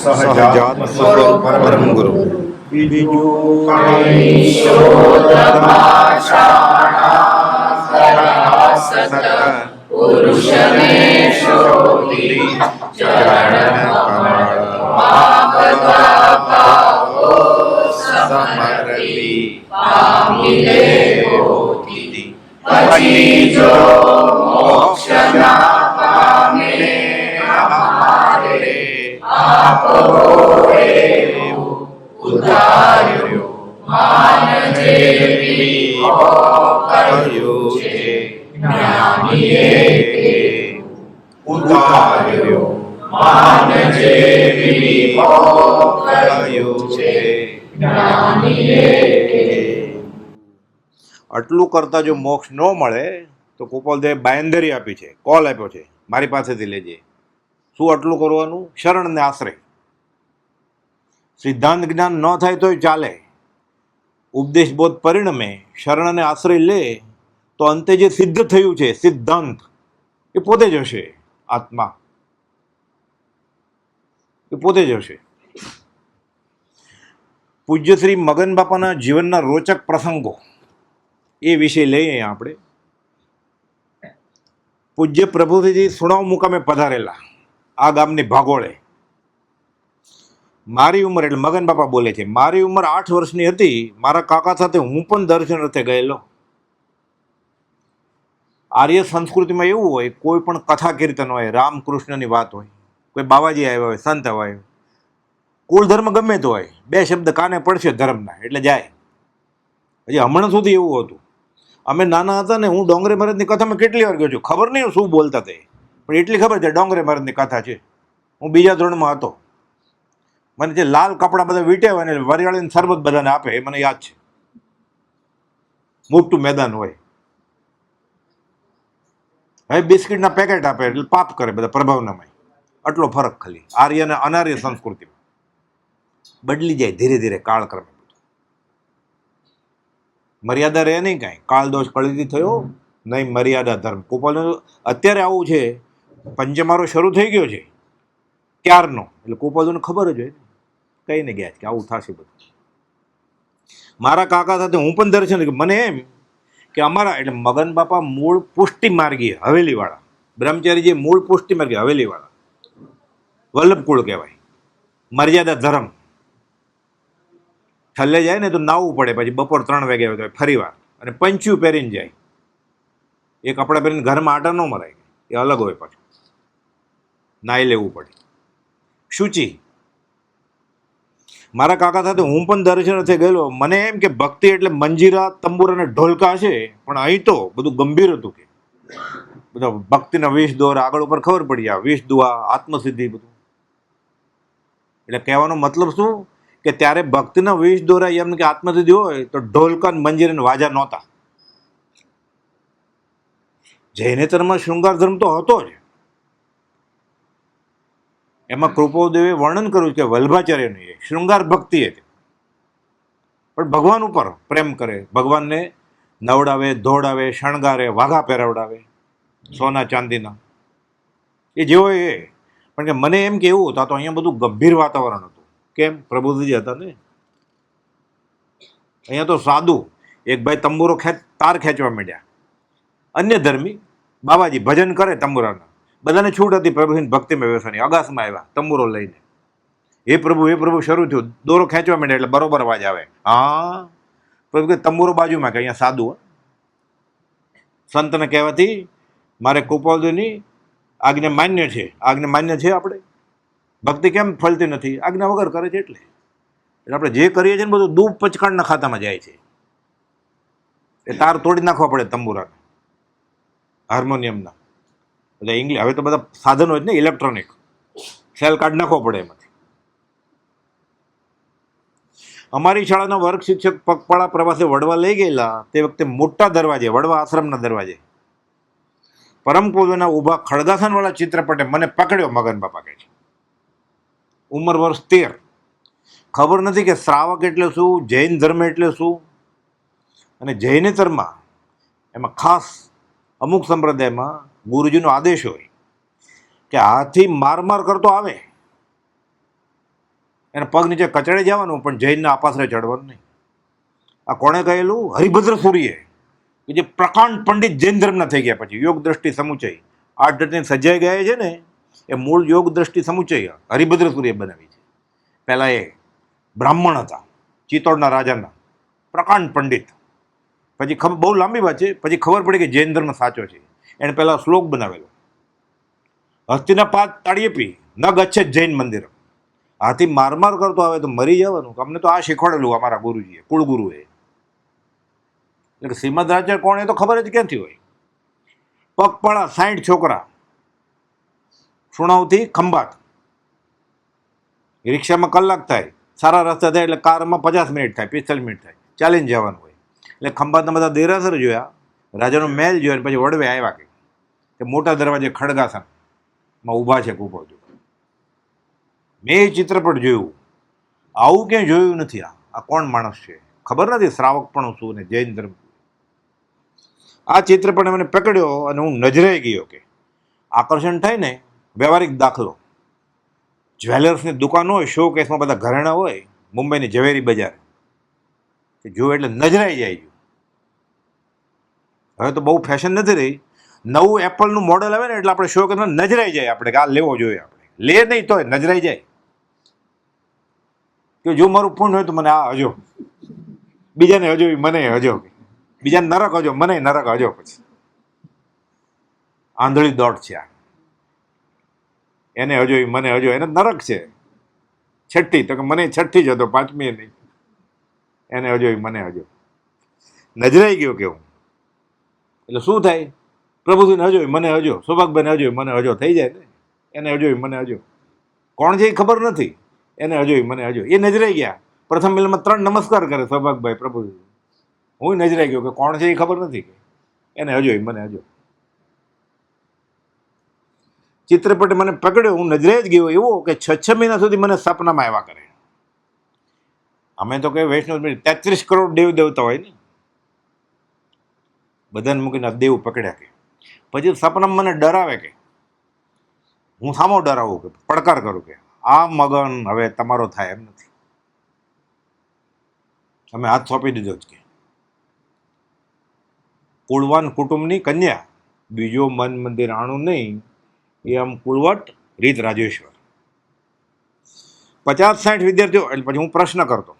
સહજાત્મ સ્વરૂપ પરમ ગુરુ. બીજું કઈ શોધ ભાષાણા સત પુરુષને શોધી ચરણ કમળ માં ભાવો સમર્પી પામી લે બોધિ પછી જો મોક્ષ ના પામે અમારે આપો એવું ઉતાર્યો માન જેવી કર્યું છે જ્ઞાનીએ ઉતાર્યો માન જેવી કર્યું છે જ્ઞાનીએ. આટલું કરતા જો મોક્ષ ન મળે તો ગોપાલદેવે બાંયધરી આપી છે, કોલ આપ્યો છે, મારી પાસેથી લેજે. શું આટલું કરવાનું? શરણ ને આશ્રય. સિદ્ધાંત જ્ઞાન ન થાય તોય ચાલે, ઉપદેશ બોધ પરિણમે શરણ અને આશ્રય લે તો અંતે જે સિદ્ધ થયું છે સિદ્ધાંત એ પોતે જ હશે. આત્મા એ પોતે જ હશે. પૂજ્ય શ્રી મગન બાપાના જીવનના રોચક પ્રસંગો એ વિષય લઈએ આપણે. પૂજ્ય પ્રભુજી સુણાવ મુકામે પધારેલા આ ગામની ભાગોળે. મારી ઉંમર, એટલે મગન બાપા બોલે છે, મારી ઉંમર 8 વર્ષની હતી. મારા કાકા સાથે હું પણ દર્શન અર્થે ગયેલો. આર્ય સંસ્કૃતિમાં એવું હોય, કોઈ પણ કથા કીર્તન હોય, રામકૃષ્ણની વાત હોય, કોઈ બાવાજી આવ્યા હોય, સંત હોય, કુલ ધર્મ ગમે તો હોય, 2 શબ્દ કાને પડશે ધર્મના એટલે જાય. હજી હમણાં સુધી એવું હતું. અમે નાના હતા ને, હું ડોંગરે મહારાજની કથામાં કેટલી વાર ગયો છું, ખબર નહીં શું બોલતા તે, પણ એટલી ખબર છે ડોંગરે મહારાજની કથા છે. હું બીજા ધોરણમાં હતો. મને જે લાલ કપડાં બધા વીંટ્યા હોય ને વરિયાળીને શરબત બધાને આપે એ મને યાદ છે. મોટું મેદાન હોય, હવે બિસ્કિટના પેકેટ આપે એટલે પાપ કરે બધા પ્રભાવનામાં. આટલો ફરક ખાલી આર્ય અને અનાર્ય સંસ્કૃતિમાં. બદલી જાય ધીરે ધીરે કાળક્રમે. મર્યાદા રહે નહીં કાંઈ. કાળ દોષ કળીથી થયો નહીં, મર્યાદા ધર્મ. ગોપાલનું અત્યારે આવું છે, પંચમારો શરૂ થઈ ગયો છે ક્યારનો, એટલે ગોપાલને ખબર જ હોય, કહીને ગયા છે કે આવું થશે બધું. મારા કાકા સાથે હું પણ દર્શન, મને એમ કે અમારા, એટલે મગન બાપા મૂળ પુષ્ટિ માર્ગીય હવેલીવાળા, બ્રહ્મચારી જે મૂળ પુષ્ટિ માર્ગીય હવેલીવાળા, વલ્લભકુળ કહેવાય. મર્યાદા ધર્મ. છલ્લે જાય ને તો નાવું પડે, પછી બપોર 3 વાગે આવે ફરી વાર, અને પંચ્યું પહેરીને જાય. એ કપડાં પહેરીને ઘરમાં આટા ન મરાય, એ અલગ હોય. પાછું નાઈ લેવું પડે. શુચિ. મારા કાકા સાથે હું પણ દર્શન અર્થે ગયેલો. મને એમ કે ભક્તિ એટલે મંજીરા, તંબુર અને ઢોલકા છે, પણ અહીં તો બધું ગંભીર હતું. કે બધા ભક્તિના 20 દોર આગળ ઉપર ખબર પડી, આ 20 દુઆ, આત્મસિદ્ધિ બધું. એટલે કહેવાનો મતલબ શું કે ત્યારે ભક્તિના 20 દોરા એમ કે આત્મસિદ્ધિ હોય તો ઢોલકા, મંજીરા, વાજા નહોતા. જૈનેતરમાં શૃંગાર ધર્મ તો હતો જ. એમાં કૃપાદેવે વર્ણન કર્યું કે વલ્ભાચાર્યનું એ શૃંગાર ભક્તિ હતી, પણ ભગવાન ઉપર પ્રેમ કરે, ભગવાનને નવડાવે, ધોડાવે, શણગારે, વાઘા પહેરાવડાવે સોના ચાંદીના, એ જેવો એ. પણ કે મને એમ કે એવું હતું, તો અહીંયા બધું ગંભીર વાતાવરણ હતું. કેમ? પ્રભુજી હતા ને. અહીંયા તો સાદું એક ભાઈ તંબુરો તાર ખેંચવા માંડ્યા. અન્ય ધર્મી બાબાજી ભજન કરે તંબુરાના, બધાને છૂટ હતી પ્રભુની ભક્તિમાં વ્યવસાયની. અગાસમાં આવ્યા તંબુરો લઈને, હે પ્રભુ શરૂ થયું, દોરો ખેંચવા માંડ્યા એટલે બરોબર અવાજ આવે. હા, પ્રભુ કે તંબુરો બાજુમાં, કે અહીંયા સાદું. સંતને કહેવાથી મારે કૃપાલજીની આજ્ઞા માન્ય છે. આજ્ઞા માન્ય છે. આપણે ભક્તિ કેમ ફલતી નથી? આજ્ઞા વગર કરે છે. એટલે આપણે જે કરીએ છીએ ને બધું દૂબ પચકાણના ખાતામાં જાય છે. એ તાર તોડી નાખવા પડે તંબુરાને, હાર્મોનિયમના. એટલે ઇંગ્લિશ હવે તો બધા સાધનો જ ને ઇલેક્ટ્રોનિક, સેલ કાઢી નાખવો પડે એમાંથી. અમારી શાળાના વર્ગ શિક્ષક પગપાળા પ્રવાસે વડવા લઈ ગયેલા. તે વખતે મોટા દરવાજે, વડવા આશ્રમના દરવાજે, પરમ પૂજ્યના ઊભા ખડગાસનવાળા ચિત્રપટે મને પકડ્યો. મગન બાપા કહે છે, ઉંમર વર્ષ 13. ખબર નથી કે શ્રાવક એટલે શું, જૈન ધર્મ એટલે શું. અને જૈનેતરમાં એમાં ખાસ અમુક સંપ્રદાયમાં ગુરુજીનો આદેશ હોય કે હાથી માર કરતો આવે એને પગ નીચે કચડે જવાનું, પણ જૈનના આપાસરે ચડવાનું નહીં. આ કોણે કહેલું? હરિભદ્ર સૂરીએ, કે જે પ્રકાંડ પંડિત જૈન ધર્મના થઈ ગયા પછી યોગ દ્રષ્ટિ સમુચય આઠ દ્રષ્ટિ સજાઈ ગયા છે ને, એ મૂળ યોગ દ્રષ્ટિ સમુચય હરિભદ્ર સૂરીએ બનાવી છે. પહેલાં એ બ્રાહ્મણ હતા, ચિત્તોડના રાજાના પ્રકાંડ પંડિત. પછી બહુ લાંબી વાત છે, પછી ખબર પડી કે જૈન ધર્મ સાચો છે. એણે પહેલાં શ્લોક બનાવેલો, હસ્તિનાપાત તાળીપી ન ગચ્છે જૈન મંદિર. હાથી માર કરતો આવે તો મરી જવાનું. અમને તો આ શીખવાડેલું અમારા ગુરુજીએ, કુળગુરુએ. એટલે શ્રીમદ રાજ્ય કોણ એ તો ખબર જ ક્યાંથી હોય. પગપાળા 60 છોકરા સુણાવથી ખંભાત, રિક્ષામાં કલાક થાય, સારા રસ્તા થાય એટલે કારમાં 50 મિનિટ થાય, 45 મિનિટ થાય, ચાલીને જવાનું હોય. એટલે ખંભાતના બધા દેરાસર જોયા, રાજાનો મહેલ જોયા, પછી વડવે આવ્યા કે મોટા દરવાજે ખડગાસનમાં ઊભા છે કુપોલ. મેં એ ચિત્રપટ જોયું, આવું ક્યાંય જોયું નથી. આ કોણ માણસ છે ખબર નથી, શ્રાવક પણ શું ને જૈન ધર્મ. આ ચિત્રપટે મને પકડ્યો અને હું નજરાઈ ગયો. કે આકર્ષણ થાય ને, વ્યવહારિક દાખલો, જ્વેલર્સની દુકાન હોય, શો કેસમાં બધા ઘરેણા હોય, મુંબઈની ઝવેરી બજાર, જો એટલે નજરાઈ જાય. હવે તો બહુ ફેશન નથી રહી. નવું એપલનું મોડલ આવે ને એટલે આપણે શો કેસમાં નજરાઈ જાય આપણે કે આ લેવો જોઈએ. આપણે લે નહીં તોય નજરાઈ જાય કે જો મારું પૂર્ણ હોય તો મને આ હજો, બીજાને હજો, મને હજો, બીજાને નરક હજો, મને નરક હજો. પછી આંધળી દોટ છે આ, એને હજો મને હજો, એને નરક છે. છઠ્ઠી તો કે મને છઠ્ઠી જ હતો, પાંચમી નહીં. એને હજો મને હજો, નજરાઈ ગયો કેવું. એટલે શું થાય? પ્રભુજીને હજો મને હજો, સૌભાગભાઈને હજો મને હજો થઈ જાય ને. એને હજો મને હજો, કોણ છે એ ખબર નથી, એને હજો મને હજો. એ નજરાઈ ગયા. પ્રથમ મિલનમાં 3 નમસ્કાર કરે સૌભાગભાઈ પ્રભુજી. હું નજરાઈ ગયો કે કોણ છે એ ખબર નથી, કે એને હજો મને હજો. ચિત્રપટે મને પકડ્યો, હું નજરાઈ જ ગયો એવો કે 6 મહિના સુધી મને સપનામાં આવ્યા કરે. અમે તો કે વૈષ્ણવ 33 કરોડ દેવ દેવતા હોય ને, બધાને મૂકીને દેવ પકડ્યા. કે પછી સપનામાં મને ડરાવે, કે હું સામો ડરાવું, કે પડકાર કરું કે આ મગન હવે તમારો થાય એમ નથી, તમે હાથ સોંપી દીધો જ. કે કુળવાન કુટુંબની કન્યા, બીજો મન મંદિર આણું નહીં, એ આમ કુળવટ રીત રાજેશ્વર. 50-60 વિદ્યાર્થીઓ. એટલે પછી હું પ્રશ્ન કરતો,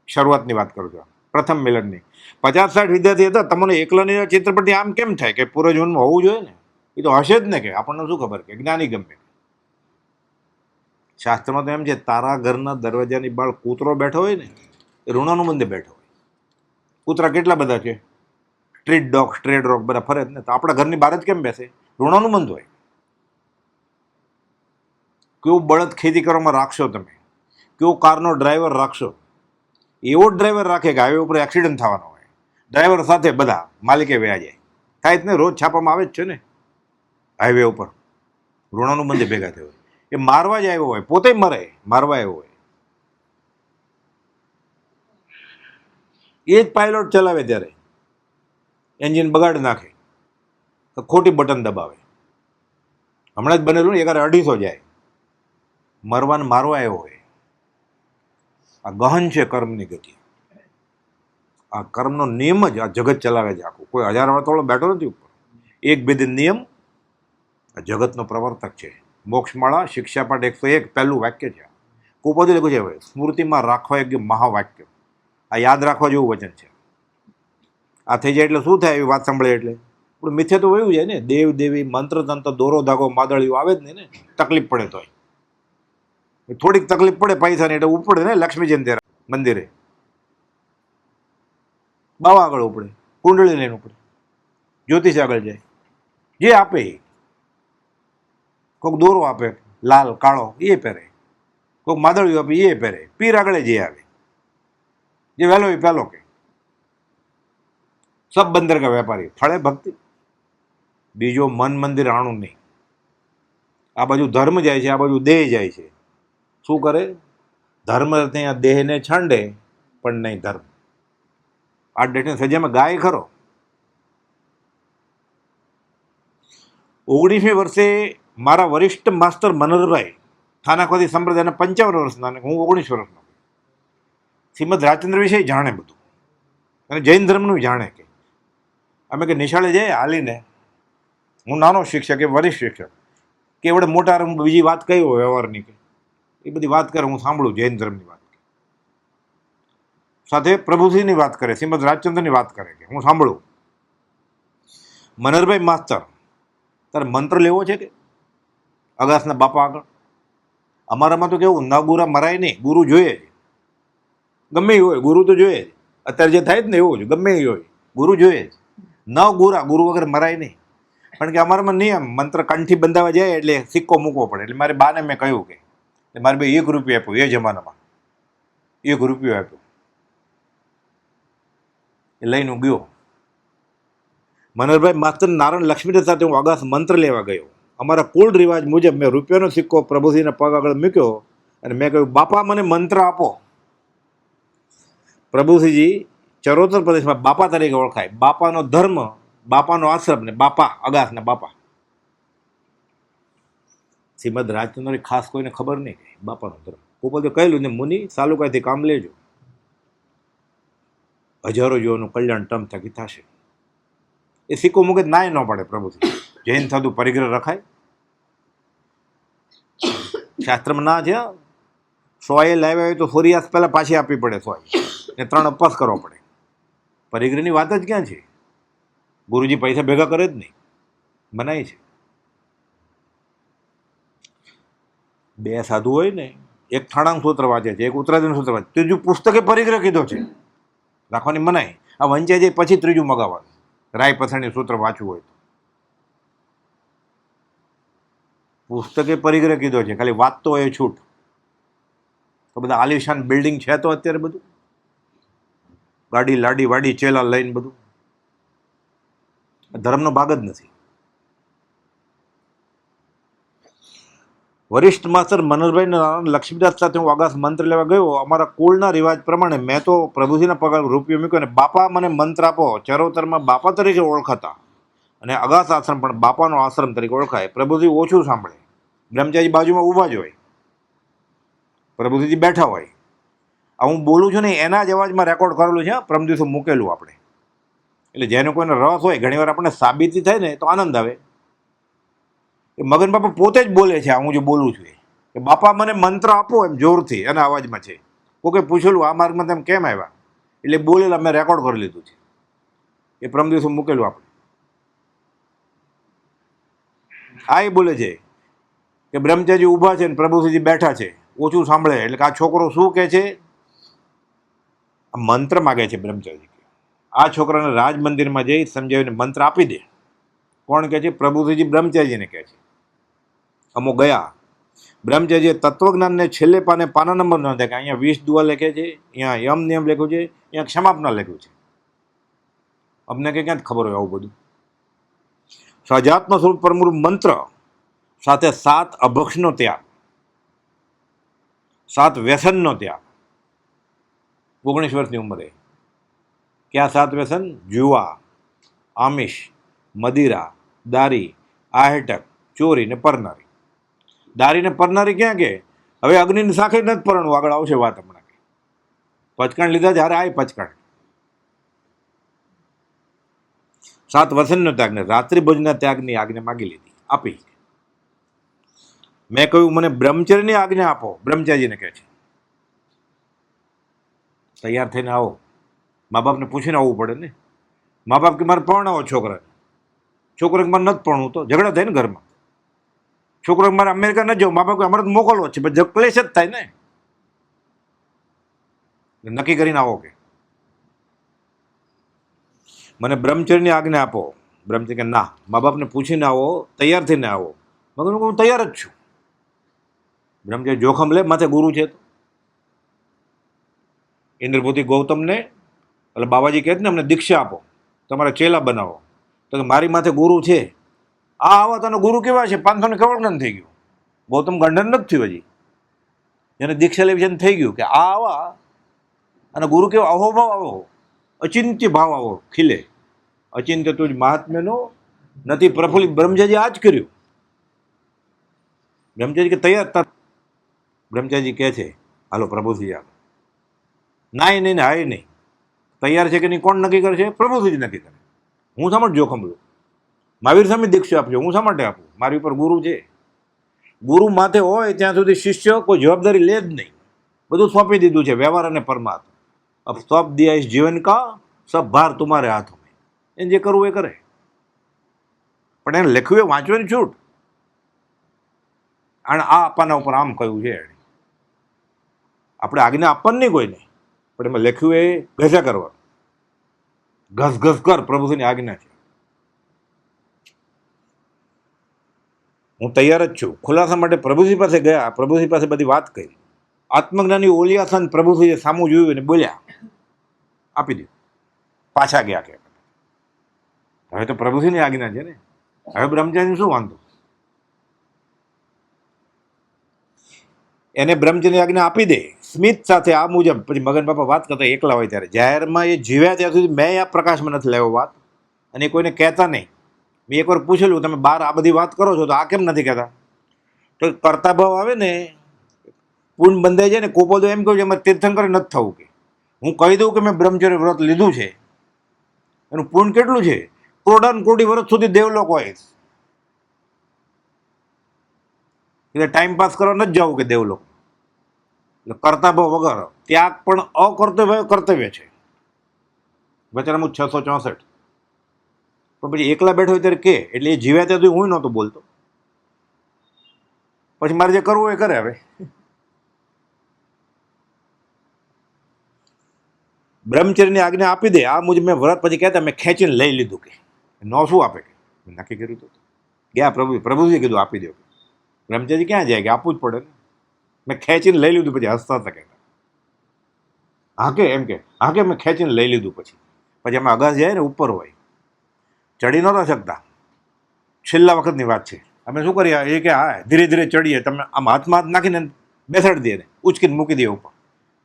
શરૂઆતની વાત કરું છું, પ્રથમ મિલનની. 50-60 વિદ્યાર્થી હતા. તમને એકલાની ચિત્રપટથી આમ કેમ થાય કે પૂર્વજન્મમાં હોવું જોઈએ ને? એ તો હશે જ ને, કે આપણને શું ખબર, કે જ્ઞાની ગમે. શાસ્ત્રમાં તો એમ છે, તારા ઘરના દરવાજાની બહાર કૂતરો બેઠો હોય ને, એ ઋણાનું બંધે બેઠો હોય. કૂતરા કેટલા બધા છે, સ્ટ્રીટ ડોગ, સ્ટ્રે ડોગ બધા ફરે જ ને, તો આપણા ઘરની બહાર જ કેમ બેસે? ઋણાનું બંધ હોય. કેવું બળદ ખેતી કરવામાં રાખશો તમે, કેવો કારનો ડ્રાઈવર રાખશો, એવો જ ડ્રાઈવર રાખે કે હાઈવે ઉપર એક્સિડન્ટ થવાનો હોય, ડ્રાઈવર સાથે બધા માલિકે વ્યા જાય. થાય જ ને, રોજ છાપામાં આવે જ છે ને હાઈવે ઉપર ઋણાનું બંધે ભેગા થયો હોય. એ મારવા જ આવ્યો હોય, પોતે મરે, મારવા આવ્યો હોય. એ જ પાયલોટ ચલાવે ત્યારે એન્જિન બગાડી નાખે તો ખોટી બટન દબાવે. હમણાં જ બનેલું ને, 1,250 જાય, મરવાને મારવા આવ્યો હોય. આ ગહન છે કર્મની ગતિ. આ કર્મનો નિયમ જ આ જગત ચલાવે છે આખું. કોઈ 1000 વાળો બેઠો નથી ઉપર. એક ભેદ નિયમ આ જગતનો પ્રવર્તક છે. મોક્ષમાળા શિક્ષાપાઠ 101 પહેલું વાક્ય છે. કુપોદે લખ્યું છે, હવે સ્મૃતિમાં રાખવા એક મહાવાક્ય. આ યાદ રાખવા જેવું વચન છે. આ થઈ જાય એટલે શું થાય? એવી વાત સાંભળે એટલે આપણું મિથ્ય તો વયું જાય ને. દેવ દેવી મંત્ર તંત્ર દોરો ધાગો માદળીઓ આવે જ નહીં ને, તકલીફ પડે તોય. થોડીક તકલીફ પડે પૈસાની એટલે ઉપડે ને લક્ષ્મીજી મંદિરે, બાવા આગળ ઉપડે, કુંડળી લઈને ઉપડે, જ્યોતિષ આગળ જાય, જે આપે એ. કોઈક દોરો આપે લાલ કાળો એ પહેરે, કોઈક માદળીઓ આપે એ પહેરે. પીર આગળ જે આવે, જે વહેલો એ પહેલો. કે સબ બંદર કા વેપારી, ફળે ભક્તિ, બીજો મન મંદિર આણું નહીં. આ બાજુ ધર્મ જાય છે, આ બાજુ દેહ જાય છે. શું કરે? ધર્મ ત્યાં દેહને છંડે પણ નહીં ધર્મ. આ ડેટની સજામાં ગાય ખરો. 19મી વર્ષે મારા વરિષ્ઠ માસ્ટર મનોહરભાઈ થાનાખોદી સંપ્રદાયના 55 વર્ષના અને હું 19 વર્ષનો. શ્રીમદ રાજચંદ્ર વિશે જાણે બધું, અને જૈન ધર્મનું જાણે. કે અમે કે નિશાળે જઈએ હાલીને, હું નાનો શિક્ષક એ વરિષ્ઠ શિક્ષક, કે એવડે મોટા બીજી વાત કઈ હોય વ્યવહારની, કે એ બધી વાત કરે હું સાંભળું. જૈન ધર્મની વાત સાથે પ્રભુજીની વાત કરે, શ્રીમદ રાજચંદ્રની વાત કરે, કે હું સાંભળું. મનહરભાઈ માસ્તર, તારે મંત્ર લેવો છે કે અગાસના બાપા આગળ? અમારામાં તો કેવું, ન ગુરા મરાય નહીં, ગુરુ જોઈએ જ. ગમે એ હોય ગુરુ તો જોઈએ જ. અત્યારે જે થાય જ ને એવું જ, ગમે એ હોય ગુરુ જોઈએ જ. ન ગુરા, ગુરુ વગર મરાય નહીં. કારણ કે અમારામાં નિયમ, મંત્ર કંઠી બંધાવા જાય એટલે સિક્કો મૂકવો પડે. એટલે મારી બાને મેં કહ્યું કે મારે ભાઈ 1 રૂપિયો આપ્યો, એ જમાનામાં 1 રૂપિયો આપ્યો, એ લઈને હું ગયો. મનહરભાઈ માસ્તર નારાયણ લક્ષ્મી સાથે હું અગાસ મંત્ર લેવા ગયો. અમારા કુલ રિવાજ મુજબ મેં રૂપિયાનો સિક્કો પ્રભુજીના પગ આગળ મૂક્યો અને મેં કહ્યું, બાપા મને મંત્ર આપો. પ્રભુસિંહજી ચરોતર પ્રદેશમાં બાપા તરીકે ઓળખાય. બાપાનો ધર્મ, બાપાનો આશ્રમ ને બાપા, અગાસના બાપા. શ્રીમદ રાજચંદ્રની ખાસ કોઈને ખબર નહીં કે બાપાનો ધર્મ. ઉપર તો કહેલું ને, મુનિ સાલુકાથી કામ લેજો, હજારો જીવોનું કલ્યાણ તમ થકી થશે. એ સિક્કો મૂકે નાય ન પડે. પ્રભુસિંહ જૈન થતું પરિગ્રહ રખાય? શાસ્ત્રમાં ના છે. 100 લાવ્યા હોય તો 4 પહેલાં પાછી આપવી પડે, 100 ને 3 ઉપવાસ કરવો પડે. પરિગ્રહની વાત જ ક્યાં છે? ગુરુજી પૈસા ભેગા કરે જ નહીં, બનાય છે. 2 સાધુ હોય ને, એક ઠાણાંગ સૂત્ર વાંચે છે, એક ઉત્તરાધીન સૂત્ર વાંચે, ત્રીજું પુસ્તકે પરિગ્રહ કીધો છે, રાખવાની મનાય. આ વંચાઈ જાય પછી ત્રીજું મગાવવાનું, રાય પથાણી સૂત્ર વાંચવું હોય તો. પુસ્તકે પરિગ્રહ કીધો છે, ખાલી વાંચતો હોય છૂટ. તો બધા આલિશાન બિલ્ડિંગ છે તો અત્યારે બધું ગાડી લાડી વાડી ચેલા લઈને બધું ધર્મનો ભાગ જ નથી. વરિષ્ઠ માસ્ટર મનહરભાઈ નારાયણ લક્ષ્મીદાસ સાથે હું આગાસ મંત્ર લેવા ગયો. અમારા કુળના રિવાજ પ્રમાણે મેં તો પ્રભુજીના પગાર રૂપિયો મૂક્યો અને બાપા મને મંત્ર આપો. ચરોતરમાં બાપા તરીકે ઓળખાતા અને અગાસ આશ્રમ પણ બાપાનો આશ્રમ તરીકે ઓળખાય. પ્રભુજી ઓછું સાંભળે. બ્રહ્મચારી બાજુમાં ઊભા જ હોય, પ્રભુજી બેઠા હોય. આ હું બોલું છું ને એના જ અવાજમાં રેકોર્ડ કરેલું છે, પરમ દિવસે મૂકેલું આપણે. એટલે જેનો કોઈને રસ હોય, ઘણીવાર આપણને સાબિતી થાય ને તો આનંદ આવે. એ મગન બાપા પોતે જ બોલે છે, હું જે બોલું છું કે બાપા મને મંત્ર આપો, એમ જોરથી એના અવાજમાં છે. કોકે પૂછેલું આ માર્ગમાં તેમ કેમ આવ્યા, એટલે બોલેલા મેં રેકોર્ડ કરી લીધું છે. એ પરમ દિવસે મૂકેલું આપણે. આ એ બોલે છે કે બ્રહ્મચારી ઊભા છે ને પ્રભુજી બેઠા છે, ઓછું સાંભળે. એટલે કે આ છોકરો શું કહે છે? આ મંત્ર માગે છે બ્રહ્મચારી. આ છોકરાને રાજ મંદિરમાં જઈ સમજાવીને મંત્ર આપી દે. કોણ કહે છે? પ્રભુજી બ્રહ્મચારીજીને કહે છે. અમો ગયા. બ્રહ્મચારીજીએ તત્વજ્ઞાનને છેલ્લે પાના નંબર ન દે કે અહીંયા 20 દુઆ લખે છે, અહીંયા યમ નિયમ લખ્યું છે, અહીંયા ક્ષમાપના લખ્યું છે. અમને કે ક્યાં ખબર હોય આવું બધું? સહજાત્મ સ્વરૂપ પરમરૂપ મંત્ર સાથે 7 અભક્ષનો ત્યાગ, 7 વ્યસનનો ત્યાગ. 19 વર્ષની ઉંમરે. ક્યાં 7 વ્યસન? જુઆ, આમિષ, મદિરા, દારી, આહેટક, ચોરી ને પરનારી. દારી ને પરનારી ક્યાં કે હવે અગ્નિની સાખે નથી પરણવું. આગળ આવશે વાત હમણાં. પચકાણ લીધા જ્યારે આય પચકાણ. 7 વ્યસનનો ત્યાગ ને રાત્રિ ભોજનના ત્યાગની આજ્ઞા માગી લીધી, આપી. મેં કહ્યું મને બ્રહ્મચર્યની આજ્ઞા આપો. બ્રહ્મચારીજીને કહે છે તૈયાર થઈને આવો. મા બાપને પૂછીને આવવું પડે ને. મા બાપ કે મારે પરણાવો છોકરાને. છોકરો મારે નથી પરણવું તો ઝઘડા થાય ને ઘરમાં. છોકરો મારે અમેરિકા ન જવું, મા બાપ અમારે તો મોકલવો છે, પછી ક્લેશ જ થાય ને. નક્કી કરીને આવો કે મને બ્રહ્મચર્યની આજ્ઞા આપો. બ્રહ્મચર્ય કે ના, મા બાપને પૂછીને આવો, તૈયાર થઈને આવો. મગર હું તૈયાર જ છું. બ્રહ્મચર્ય જોખમ લે, માથે ગુરુ છે તો. ઇન્દ્રપુતિ ગૌતમને એટલે બાબાજી કહે ને અમને દીક્ષા આપો, તમારા ચેલા બનાવો. તો કે મારી માથે ગુરુ છે. આ આવા તને ગુરુ કેવા છે? 500 ને કવળજ્ઞાન થઈ ગયું. ગૌતમ ગંડન નથી થયું હજી. એને દીક્ષા લેવી છે થઈ ગયું કે આ આવા. અને ગુરુ કેવા? અહોભાવ આવો, અચિંત્ય ભાવ આવો ખીલે. અચિંત્ય તું જ મહાત્મ્યનો નથી પ્રફુલ્લિત. બ્રહ્મચારી આ જ કર્યું. બ્રહ્મચારી કે તૈયાર. બ્રહ્મચારીજી કહે છે હાલો પ્રભુજી આવે. નાય નહીં ને હાય નહીં, તૈયાર છે કે નહીં કોણ નક્કી કરે છે? પ્રભુજી નક્કી કરે. હું શા માટે જોખમ લઉં? મહાવીર સામે દીક્ષા આપજો, હું શા માટે આપું? મારી ઉપર ગુરુ છે. ગુરુ માથે હોય ત્યાં સુધી શિષ્ય કોઈ જવાબદારી લે જ નહીં. બધું સોંપી દીધું છે, વ્યવહાર અને પરમાત્મા. અબ સોંપ દિયા ઇસ જીવન કા, સબ ભાર તુમારે હાથો મેં. એને જે કરવું એ કરે, પણ એને લખ્યું એ વાંચવાની છૂટ. અને આ આપવાના ઉપર આમ કહ્યું છે, આપણે આજ્ઞા આપવાની નહીં કોઈને, પણ એમાં લખ્યું એ ઘસા કરવાનું. ઘસ ઘસ કર, પ્રભુજીની આજ્ઞા છે. હું તૈયાર જ છું. ખુલાસા માટે પ્રભુજી પાસે ગયા, પ્રભુજી પાસે બધી વાત કરી. આત્મજ્ઞાની ઓલિયાસન પ્રભુજીએ સામું જોયું અને બોલ્યા, આપી દો. પાછા ગયા કે હવે તો પ્રભુજીની આજ્ઞા છે ને, હવે બ્રહ્મચારીને શું વાંધો? એને બ્રહ્મચર્યની આજ્ઞા આપી દે. સ્મિત સાથે આ મુજબ પછી મગન બાપા વાત કરતા એકલા હોય ત્યારે, જાહેરમાં એ જીવ્યા ત્યાં સુધી મેં આ પ્રકાશમાં નથી લાવ્યો વાત, અને કોઈને કહેતા નહીં. મેં એકવાર પૂછેલું, તમે બહાર આ બધી વાત કરો છો તો આ કેમ નથી કહેતા? તો કરતા ભાવ આવે ને, પૂન બંધાઈ જાય ને. કોપો તો એમ કહ્યું છે એમાં તીર્થંકર નથી થવું. કે હું કહી દઉં કે મેં બ્રહ્મચર્ય વ્રત લીધું છે, એનું પૂન કેટલું છે? કોડાન કોટી વર્ષ સુધી દેવલોક હોય. એટલે ટાઈમ પાસ કરવા નથી જવું કે દેવલોક. એટલે કરતા ભાવ વગર ત્યાગ પણ અકર્તવ્ય કર્તવ્ય છે. વચનામૃત 664. પણ પછી એકલા બેઠો હોય ત્યારે કે, એટલે એ જીવ્યા ત્યાં હું નહોતો બોલતો. પછી મારે જે કરવું એ કરે. હવે બ્રહ્મચર્યની આજ્ઞા આપી દે આ મુજબ મેં વ્રત. પછી કહેતા મેં ખેંચીને લઈ લીધું. કે નો શું આપે? કે નક્કી કર્યું તો ગયા પ્રભુજીએ કીધું આપી દો. બ્રહ્મચારી ક્યાં જાય કે આપવું જ પડે ને. મેં ખેંચીને લઈ લીધું. પછી હસતા હતા કહેતા, હા કે એમ કે હા કે મેં ખેંચીને લઈ લીધું. પછી અમે અગાસ જાય ને, ઉપર હોય, ચડી નહોતા શકતા. છેલ્લા વખતની વાત છે. અમે શું કરીએ, એ કે હા ધીરે ધીરે ચડીએ. તમે આમ હાથમાં હાથ નાખીને બેસાડી દે ને, ઉચકીને મૂકી દે ઉપર.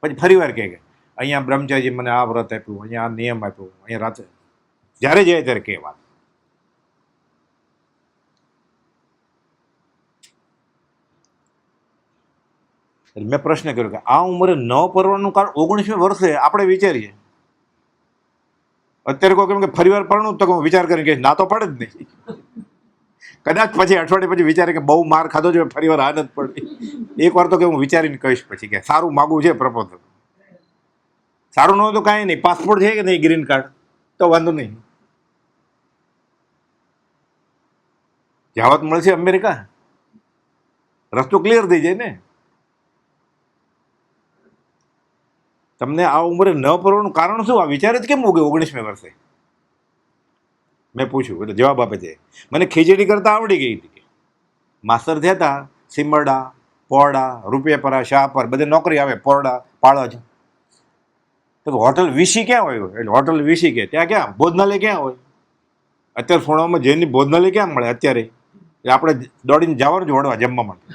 પછી ફરી વાર કહે કે અહીંયા બ્રહ્મચારીજી મને આ વ્રત આપ્યું, અહીંયા આ નિયમ આપ્યો, અહીંયા રાત્રે. જ્યારે જાય ત્યારે કે વાત. એટલે મેં પ્રશ્ન કર્યો કે આ ઉંમરે ન પરવાનું કારણ 19મી વર્ષે આપણે વિચારીએ. અત્યારે કોઈ કેમ કે ફરી વાર પરણું તો વિચાર કરીને કે ના તો પડે જ નહીં. કદાચ પછી અઠવાડિયે પછી વિચારે કે બહુ માર ખાધો છે, ફરી વાર આ નથી પડતી. એકવાર તો કે હું વિચારીને કહીશ પછી કે સારું માગું છે પ્રપોઝલ. સારું ન હોય તો કાંઈ નહીં, પાસપોર્ટ છે કે નહીં, ગ્રીન કાર્ડ, તો વાંધો નહીં. જવાત મળશે અમેરિકા, રસ્તો ક્લિયર થઈ જાય ને. તમને આ ઉંમરે ન પરવાનું કારણ શું? આ વિચાર જ કેમ ઉગે 19મી વર્ષે? મેં પૂછ્યું એટલે જવાબ આપે છે, મને ખીચડી કરતા આવડી ગઈ હતી. માસ્તર થયા હતા સિમરડા, પોરડા, રૂપિયાપરા, શાહપર બધે નોકરી આવે. પોરડા પાળો છે તો હોટલ વીસી ક્યાં હોય? એટલે હોટલ વીસી કે ત્યાં ક્યાં ભોજનાલય ક્યાં હોય? અત્યારે સોનામાં જૈનની ભોજનાલય ક્યાં મળે અત્યારે? એટલે આપણે દોડીને જવાનું જ વળવા જમવા માટે.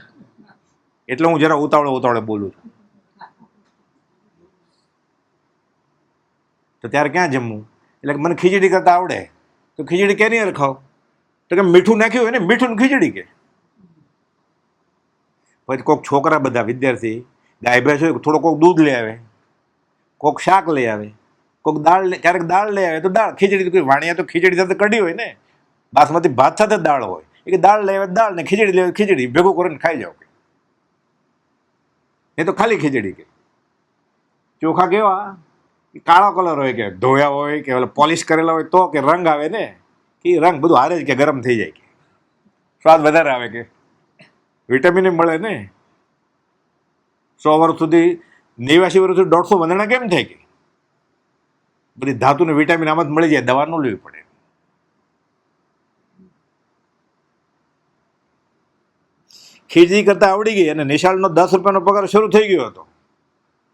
એટલે હું જરા ઉતાવળે બોલું છું. તો ત્યારે ક્યાં જમવું? એટલે મને ખીચડી કરતા આવડે. તો ખીચડી કેની હારે ખાવ? તો કે મીઠું નાખ્યું હોય ને, મીઠું ખીચડી કે. પછી કોઈક છોકરા બધા વિદ્યાર્થી ગાય ભેંસ હોય, થોડો કોઈક દૂધ લઈ આવે, કોઈક શાક લઈ આવે, કોઈક દાળ, ક્યારેક દાળ લઈ આવે તો દાળ. ખીચડી તો વાણિયા તો ખીચડી સાથે કઢી હોય ને, બાસમતી ભાત સાથે દાળ હોય. એ કે દાળ લઈ આવે દાળ ને ખીચડી લઈ આવે ખીચડી, ભેગું કરીને ખાઈ જાઓ. એ તો ખાલી ખીચડી કે. ચોખા કેવા કાળો કલર હોય કે ધોયા હોય કે પોલિશ કરેલા હોય તો કે રંગ આવે ને, કે રંગ બધું હારે જ કે ગરમ થઈ જાય, કે સ્વાદ વધારે આવે, કે વિટામિન મળે ને. 100 વર્ષ સુધી, 89 વર્ષ સુધી 150 વંદણા કેમ થાય? કે બધી ધાતુ ને વિટામિન આમાં જ મળી જાય, દવા ન લેવી પડે. ખીચડી કરતા આવડી ગઈ અને નિશાળનો 10 રૂપિયાનો પગાર શરૂ થઈ ગયો હતો.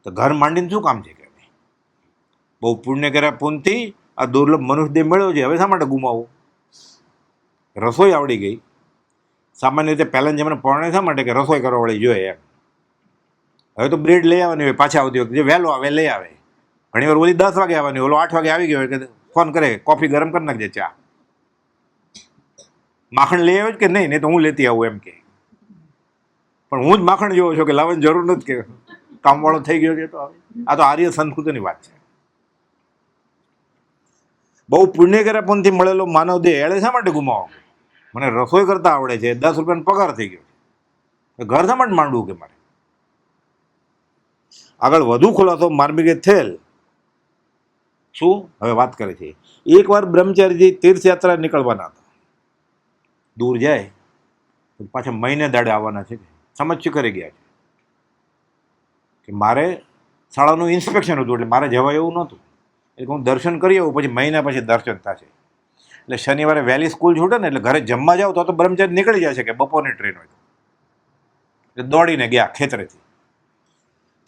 તો ઘર માંડીને શું કામ છે? કે બહુ પુણ્ય કર્યા પૂનથી આ દુર્લભ મનુષ્ય દેહ મળ્યો છે, હવે શા માટે ગુમાવવું? રસોઈ આવડી ગઈ. સામાન્ય રીતે પહેલાંના જમાને પરણે શા માટે? કે રસોઈ કરવા વાળી જોઈએ એમ. હવે તો બ્રેડ લઈ આવવાની હોય પાછા આવતી વખતે, જે વહેલો આવે લઈ આવે. ઘણી વાર ઓલી 10 વાગે આવવાની, ઓલો 8 વાગે આવી ગયો કે ફોન કરે, કોફી ગરમ કરી નાખજે, ચા. માખણ લઈ આવ્યો કે નહીં? નહીં તો હું લેતી આવું એમ કે. પણ હું જ માખણ જેવો છું કે લાવવાની જરૂર નથી કે કામવાળો થઈ ગયો કે તો આવે. આ તો આર્ય સંસ્કૃતિની વાત છે. બહુ પુણ્ય કર્યા પણથી મળેલો માનવ દેહ એળે શા માટે ગુમાવો? મને રસોઈ કરતા આવડે છે, 10 રૂપિયાનો પગાર થઈ ગયો છે, ઘર શા માટે માંડવું કે મારે? આગળ વધુ ખુલાસો માર્મિકે થયેલ શું હવે વાત કરે છે. એકવાર બ્રહ્મચારીજી તીર્થયાત્રા નીકળવાના હતા. દૂર જાય તો પાછા મહિને દાડે આવવાના છે. સમજ કરી ગયા છે કે મારે શાળાનું ઇન્સ્પેક્શન હતું એટલે મારે જવા એવું નહોતું. એટલે હું દર્શન કરી આવું, પછી મહિના પછી દર્શન થશે. એટલે શનિવારે વહેલી સ્કૂલ છૂટે ને એટલે ઘરે જમવા જાવ તો બ્રહ્મચારી નીકળી જાય છે કે બપોરની ટ્રેન હોય. એટલે દોડીને ગયા ખેતરેથી.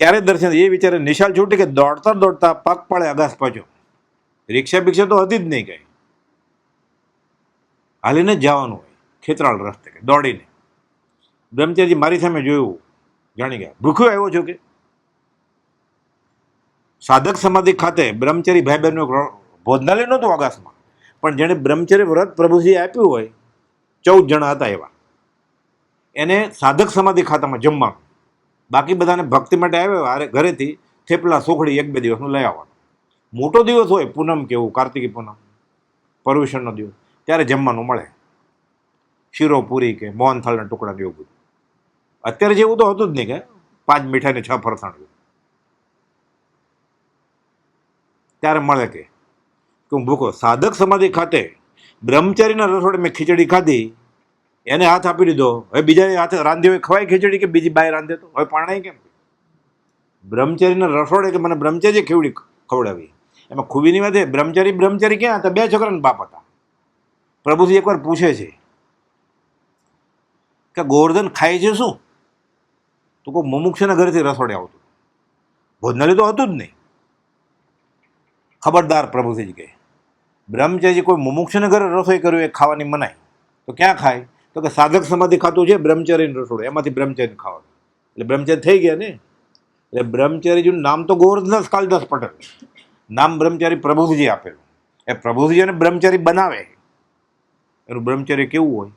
ત્યારે દર્શન એ વિચારે નિશાળ છૂટી કે દોડતા દોડતા પગ પાડે અગાસ પહોંચ્યો. રિક્ષા બિક્ષા તો હતી જ નહીં કઈ, હાલીને જ જવાનું હોય ખેતરાળ રસ્તે કે દોડીને. બ્રહ્મચારીજી મારી સામે જોયું, જાણી ગયા. ભૂખ્યો આવ્યો છો કે? સાધક સમાધિ ખાતે બ્રહ્મચારી ભાઈ બહેનનું ભોજનાલય નહોતું આકાશમાં, પણ જેણે બ્રહ્મચર્ય વ્રત પ્રભુજીએ આપ્યું હોય, 14 જણા હતા એવા, એને સાધક સમાધિ ખાતામાં જમવાનું. બાકી બધાને ભક્તિ માટે આવ્યા ઘરેથી થેપલા સોખડી 1-2 દિવસનું લઈ આવવાનું. મોટો દિવસ હોય, પૂનમ કેવું, કાર્તિકી પૂનમ, પર્યુષણનો દિવસ, ત્યારે જમવાનું મળે. શીરો પૂરી કે મોહનથાળના ટુકડા જેવું બધું. અત્યારે જેવું તો હતું જ નહીં કે 5 મીઠાઈ ને 6 ફરસાણ. ત્યારે મળે કે હું ભૂખો. સાધક સમાધિ ખાતે બ્રહ્મચારીના રસોડે મેં ખીચડી ખાધી, એને હાથ આપી દીધો. હવે બીજા હાથે રાંધી હોય ખવાય ખીચડી કે બીજી બાય રાંધે તો? હવે પાણાય કેમ? બ્રહ્મચારીના રસોડે કે મને બ્રહ્મચારી ખીચડી ખવડાવી. એમાં ખૂબીની વાત છે, બ્રહ્મચારી ક્યાં હતા? 2 છોકરાના બાપ હતા. પ્રભુજી એકવાર પૂછે છે કે ગોવર્ધન ખાય છે શું? તો કોઈ મુમુક્ષના ઘરેથી રસોડે આવતું, ભોજનાલય તો હતું જ નહીં. ખબરદાર, પ્રભુજી કહે, બ્રહ્મચારી કોઈ મુમુક્ષના ઘરે રસોઈ કર્યું એ ખાવાની મનાય. તો ક્યાં ખાય? તો કે સાધક સમાધિ ખાતું છે બ્રહ્મચારીનું રસોડું, એમાંથી બ્રહ્મચારીને ખાવાનું. એટલે બ્રહ્મચારી થઈ ગયા ને. એટલે બ્રહ્મચારીજીનું નામ તો ગોવર્ધનદાસ કાલિદાસ પટેલ, નામ બ્રહ્મચારી પ્રભુજી આપેલું. એ પ્રભુજી એને બ્રહ્મચારી બનાવે. એનું બ્રહ્મચર્ય કેવું હોય?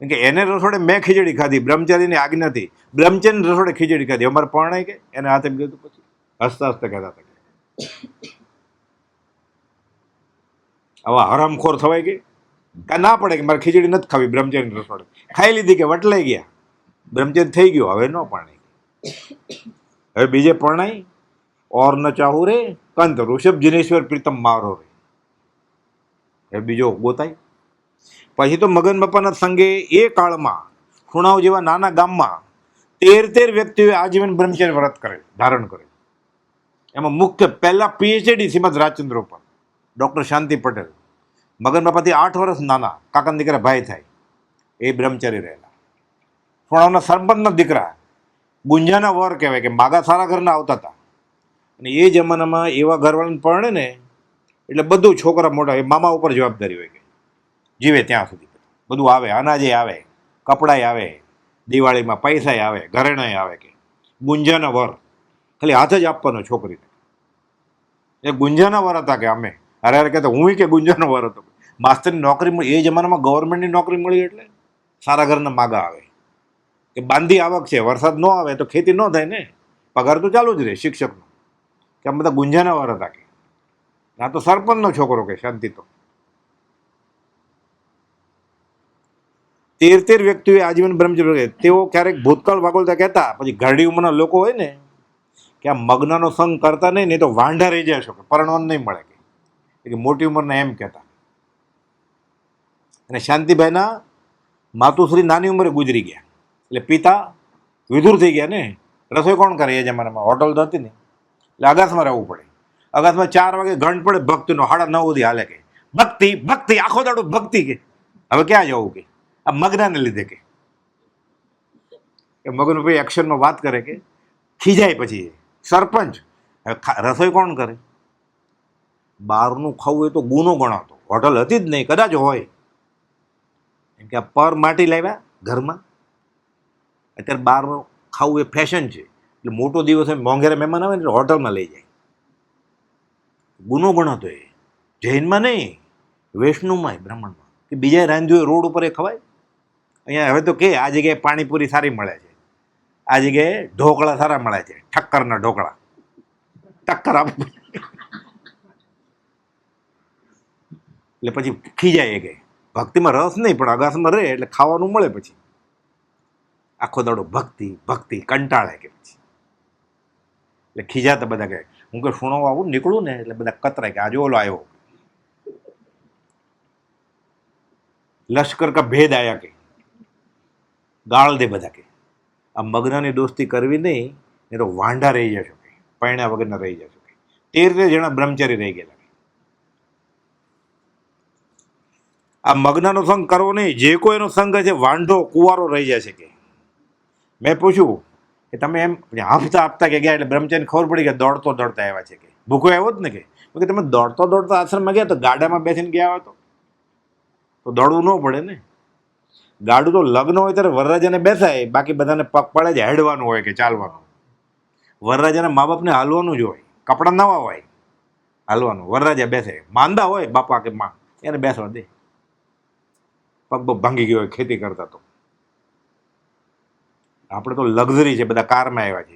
કેમ કે એને રસોડે મેં ખીચડી ખાધી, બ્રહ્મચારીની આજ્ઞાથી બ્રહ્મચારીને રસોડે ખીચડી ખાધી. અમારે પરણાય કે એને હાથે કીધું, પછી હસતા હસતા કહેતા હતા આવા હરામખોર થવાય કે કા ના પડે કે મારે ખીચડી નથી ખાવી, બ્રહ્મચારીને રસોડે ખાઈ લીધી કે વટલાઈ ગયા, બ્રહ્મચારી થઈ ગયો. હવે ન પરણાય. હવે બીજે પરણાય. ઓર ન ચાહુ રે કંત ઋષભ જિનેશ્વર પ્રીતમ મારો રે. હવે બીજો ગોતાય. પછી તો મગન બાપાના સંગે એ કાળમાં ખૂણાઓ જેવા નાના ગામમાં 13 વ્યક્તિઓએ આજીવન બ્રહ્મચર્ય વ્રત કરે, ધારણ કરે. એમાં મુખ્ય પહેલા PhD શ્રીમદ રાજચંદ્ર ઉપર ડૉક્ટર શાંતિ પટેલ, મગન બાપાથી 8 વર્ષ નાના, કાકાના દીકરા ભાઈ થાય, એ બ્રહ્મચારી રહેલા. ખૂણાઓના સરપંચના દીકરા, ગુંજાના વર કહેવાય કે માગા સારા ઘરના આવતા હતા. અને એ જમાનામાં એવા ઘરવાળાને પરણે ને એટલે બધું છોકરા મોટા, એ મામા ઉપર જવાબદારી હોય કે જીવે ત્યાં સુધી બધું આવે, અનાજે આવે, કપડાય આવે, દિવાળીમાં પૈસાય આવે, ઘરેણાય આવે. કે ગુંજાના વર ખાલી હાથ જ આપવાનો છોકરીને. એ ગુંજાના વર હતા કે અમે અરે કહેતા હું કે ગુંજાનો વર હતો. માસ્તરની નોકરી મળી એ જમાનામાં, ગવર્મેન્ટની નોકરી મળી એટલે સારા ઘરના માગા આવે કે બાંધી આવક છે, વરસાદ ન આવે તો ખેતી ન થાય ને, પગાર તો ચાલુ જ રહે શિક્ષકનો. કે આમ બધા ગુંજાના વર હતા કે આ તો સરપંચનો છોકરો કે શાંતિ. તો 13 વ્યક્તિઓએ આજીવન બ્રહ્મચર્ય. તેઓ ક્યારેક ભૂતકાળ વાગોળતા કહેતા, પછી ઘરડી ઉંમરના લોકો હોય ને કે આ મગ્નનો સંગ કરતા નહીં તો વાંઢા રહી જાય છો કે પરણવાનું નહીં મળે કે મોટી ઉંમરના એમ કહેતા. અને શાંતિભાઈના માતુશ્રી નાની ઉંમરે ગુજરી ગયા એટલે પિતા વિધુર થઈ ગયા ને. રસોઈ કોણ કરે એ જમાનામાં? હોટલ તો હતી ને, એટલે અગાસમાં રહેવું પડે. અગાસમાં 4 વાગે ઘંટ પડે ભક્તિનો, 9:30 સુધી હાલે કે ભક્તિ ભક્તિ, આખો દાડો ભક્તિ. કે હવે ક્યાં જવું કે આ મગ્નને લીધે કે મગનભાઈ એક્શનમાં વાત કરે કે ખીજાય. પછી સરપંચ રસોઈ કોણ કરે? બહારનું ખાવું એ તો ગુનો ગણાતો. હોટલ હતી જ નહીં, કદાચ હોય. એમ કે આ પર માટી લાવ્યા ઘરમાં. અત્યારે બહારનું ખાવું એ ફેશન છે. એટલે મોટો દિવસ હોય, મોંઘેરા મહેમાન આવે ને એટલે હોટલમાં લઈ જાય. ગુનો ગણાતો એ. જૈનમાં નહીં, વૈષ્ણવમાં, બ્રાહ્મણમાં કે બીજા રાંધ્યું રોડ ઉપર એ ખવાય. અહીંયા હવે તો કે આ જગ્યાએ પાણીપુરી સારી મળે છે, આ જગ્યાએ ઢોકળા સારા મળે છે, ઠક્કરના ઢોકળા, ટક્કર આપ. એટલે પછી ખીજાય કે ભક્તિમાં રસ નહીં પણ અગાસમાં રહે એટલે ખાવાનું મળે, પછી આખો દાડો ભક્તિ ભક્તિ કંટાળે કે પછી એટલે ખીજાતા બધા કહે. હું કે સુણો આવું નીકળું ને એટલે બધા કતરાય કે આજે ઓલો આવ્યો, લશ્કર કા ભેદ આયા કે ગાળ દે બધા કે આ મગ્નની દોસ્તી કરવી નહીં, એ તો વાંઢા રહી જશો કે પૈણા વગરના રહી જશો કે. 13 જણા બ્રહ્મચારી રહી ગયેલા. આ મગ્નનો સંગ કરવો નહીં, જે કોઈ એનો સંગ છે વાંઢો કુંવારો રહી જશે કે. મેં પૂછ્યું કે તમે એમ હાંફતા હાંફતા કે ગયા એટલે બ્રહ્મચારીને ખબર પડી કે દોડતો દોડતા આવ્યા છે કે ભૂખો આવ્યો જ ને કે તમે દોડતો દોડતા આશ્રમમાં ગયા તો ગાડામાં બેસીને ગયા હોય તો દોડવું ન પડે ને. ગાડું તો લગ્ન હોય ત્યારે વરરાજાને બેસાય, બાકી બધાને પગ પડે જ હેડવાનું હોય કે ચાલવાનું. વરરાજાના મા બાપને હાલવાનું જ હોય, કપડાં નવા હોય હાલવાનું. વરરાજા બેસે, માંદા હોય બાપા કે માં એને બેસવા દે, પગ પગ ભાંગી ગયો હોય ખેતી કરતા. તો આપણે તો લક્ઝરી છે, બધા કારમાં આવ્યા છે,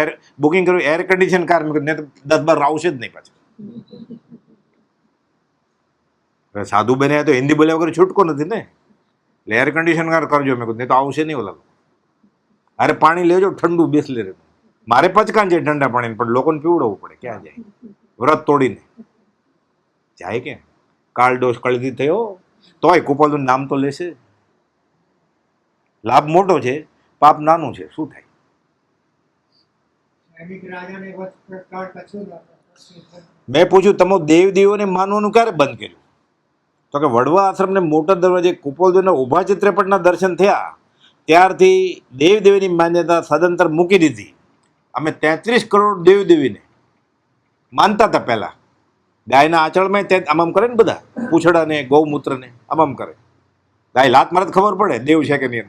એર બુકિંગ કર્યું એર કન્ડિશન કાર, મેં 10-12 આવશે જ નહીં પાછું. સાધુ બને તો હિન્દી બોલ્યા વગર છૂટકો નથી ને, એટલે એર કન્ડિશન કાર કરજો. મેં કહ્યું નહીં તો આવશે નહીં ઓલા. અરે પાણી લેજો ઠંડુ બેસલે રહે. મારે પચકાન છે ઠંડા પાણી, પણ લોકોને પીવડાવવું પડે. ક્યાં જાય વ્રત તોડીને જાય કે કાળ દોષ કળતી થયો તોય કુપાલનું નામ તો લેશે. લાભ મોટો છે, પાપ નાનું છે, શું થાય? મેં પૂછ્યું તમે દેવ દેવોને માનવાનું ક્યારે બંધ કર્યું? તો કે વડવા આશ્રમને મોટા દરવાજે કુપાલદેવના ઊભા ચિત્રપટના દર્શન થયા ત્યારથી દેવદેવીની માન્યતા સદંતર મૂકી દીધી. અમે 33 કરોડ દેવદેવીને માનતા હતા પહેલા. ગાયના આંચળમાં આમ કરે ને બધા, પૂંછડાને ગૌમૂત્રને આમ કરે. ગાય લાત મારે ખબર પડે દેવ છે કે નહીં,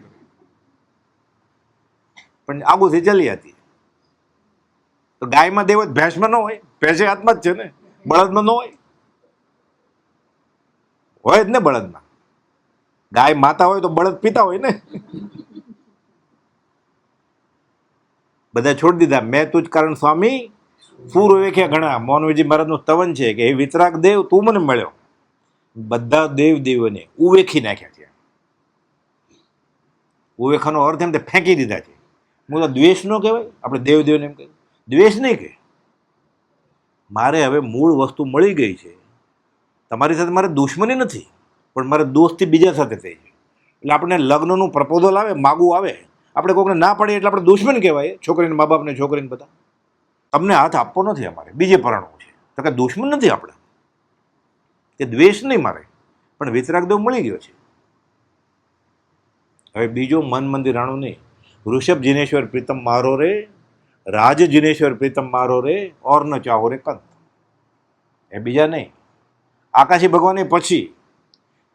પણ આગુથી ચલી હતી. તો ગાયમાં દેવ જ ભેંસમાં ન હોય, ભેંસે આત્મા જ છે ને, બળદમાં ન હોય. હોય જ ને બળદમાં. ગાય માતા હોય તો બળદ પીતા હોય ને. બધા છોડી દીધા. મેં તુજ કારણ સ્વામી પૂર વેખ્યા ઘણા. મોહનવીજી મહારાજનું સ્તવન છે કે હે વિતરાગ દેવ તું મને મળ્યો. બધા દેવ દેવોને ઉવેખી નાખ્યા છે. ઉવેખાનો અર્થ એમ તે ફેંકી દીધા છે. હું તો દ્વેષ ન કહેવાય, આપણે દેવ દેવને એમ કહીએ, દ્વેષ નહીં કે મારે હવે મૂળ વસ્તુ મળી ગઈ છે. તમારી સાથે મારે દુશ્મની નથી, પણ મારે દોસ્તી બીજા સાથે થઈ છે. એટલે આપણે લગ્નનું પ્રપોઝલ આવે, માગવું આવે, આપણે કોઈને ના પાડીએ એટલે આપણે દુશ્મન કહેવાય. છોકરીને મા બાપને, છોકરીને બધા તમને હાથ આપવો નથી, અમારે બીજે પરણવું છે. તો કે દુશ્મન નથી આપણે, કે દ્વેષ નહીં મારે, પણ વિતરાગદેવ મળી ગયો છે. હવે બીજો મન મંદિરાણું નહીં. ઋષભ જિનેશ્વર પ્રીતમ મારો રે, રાજ જિનેશ્વર પ્રીતમ મારો રે, ઓર ન ચાહો રે કંત. એ બીજા નહીં. આકાશી ભગવાને પછી,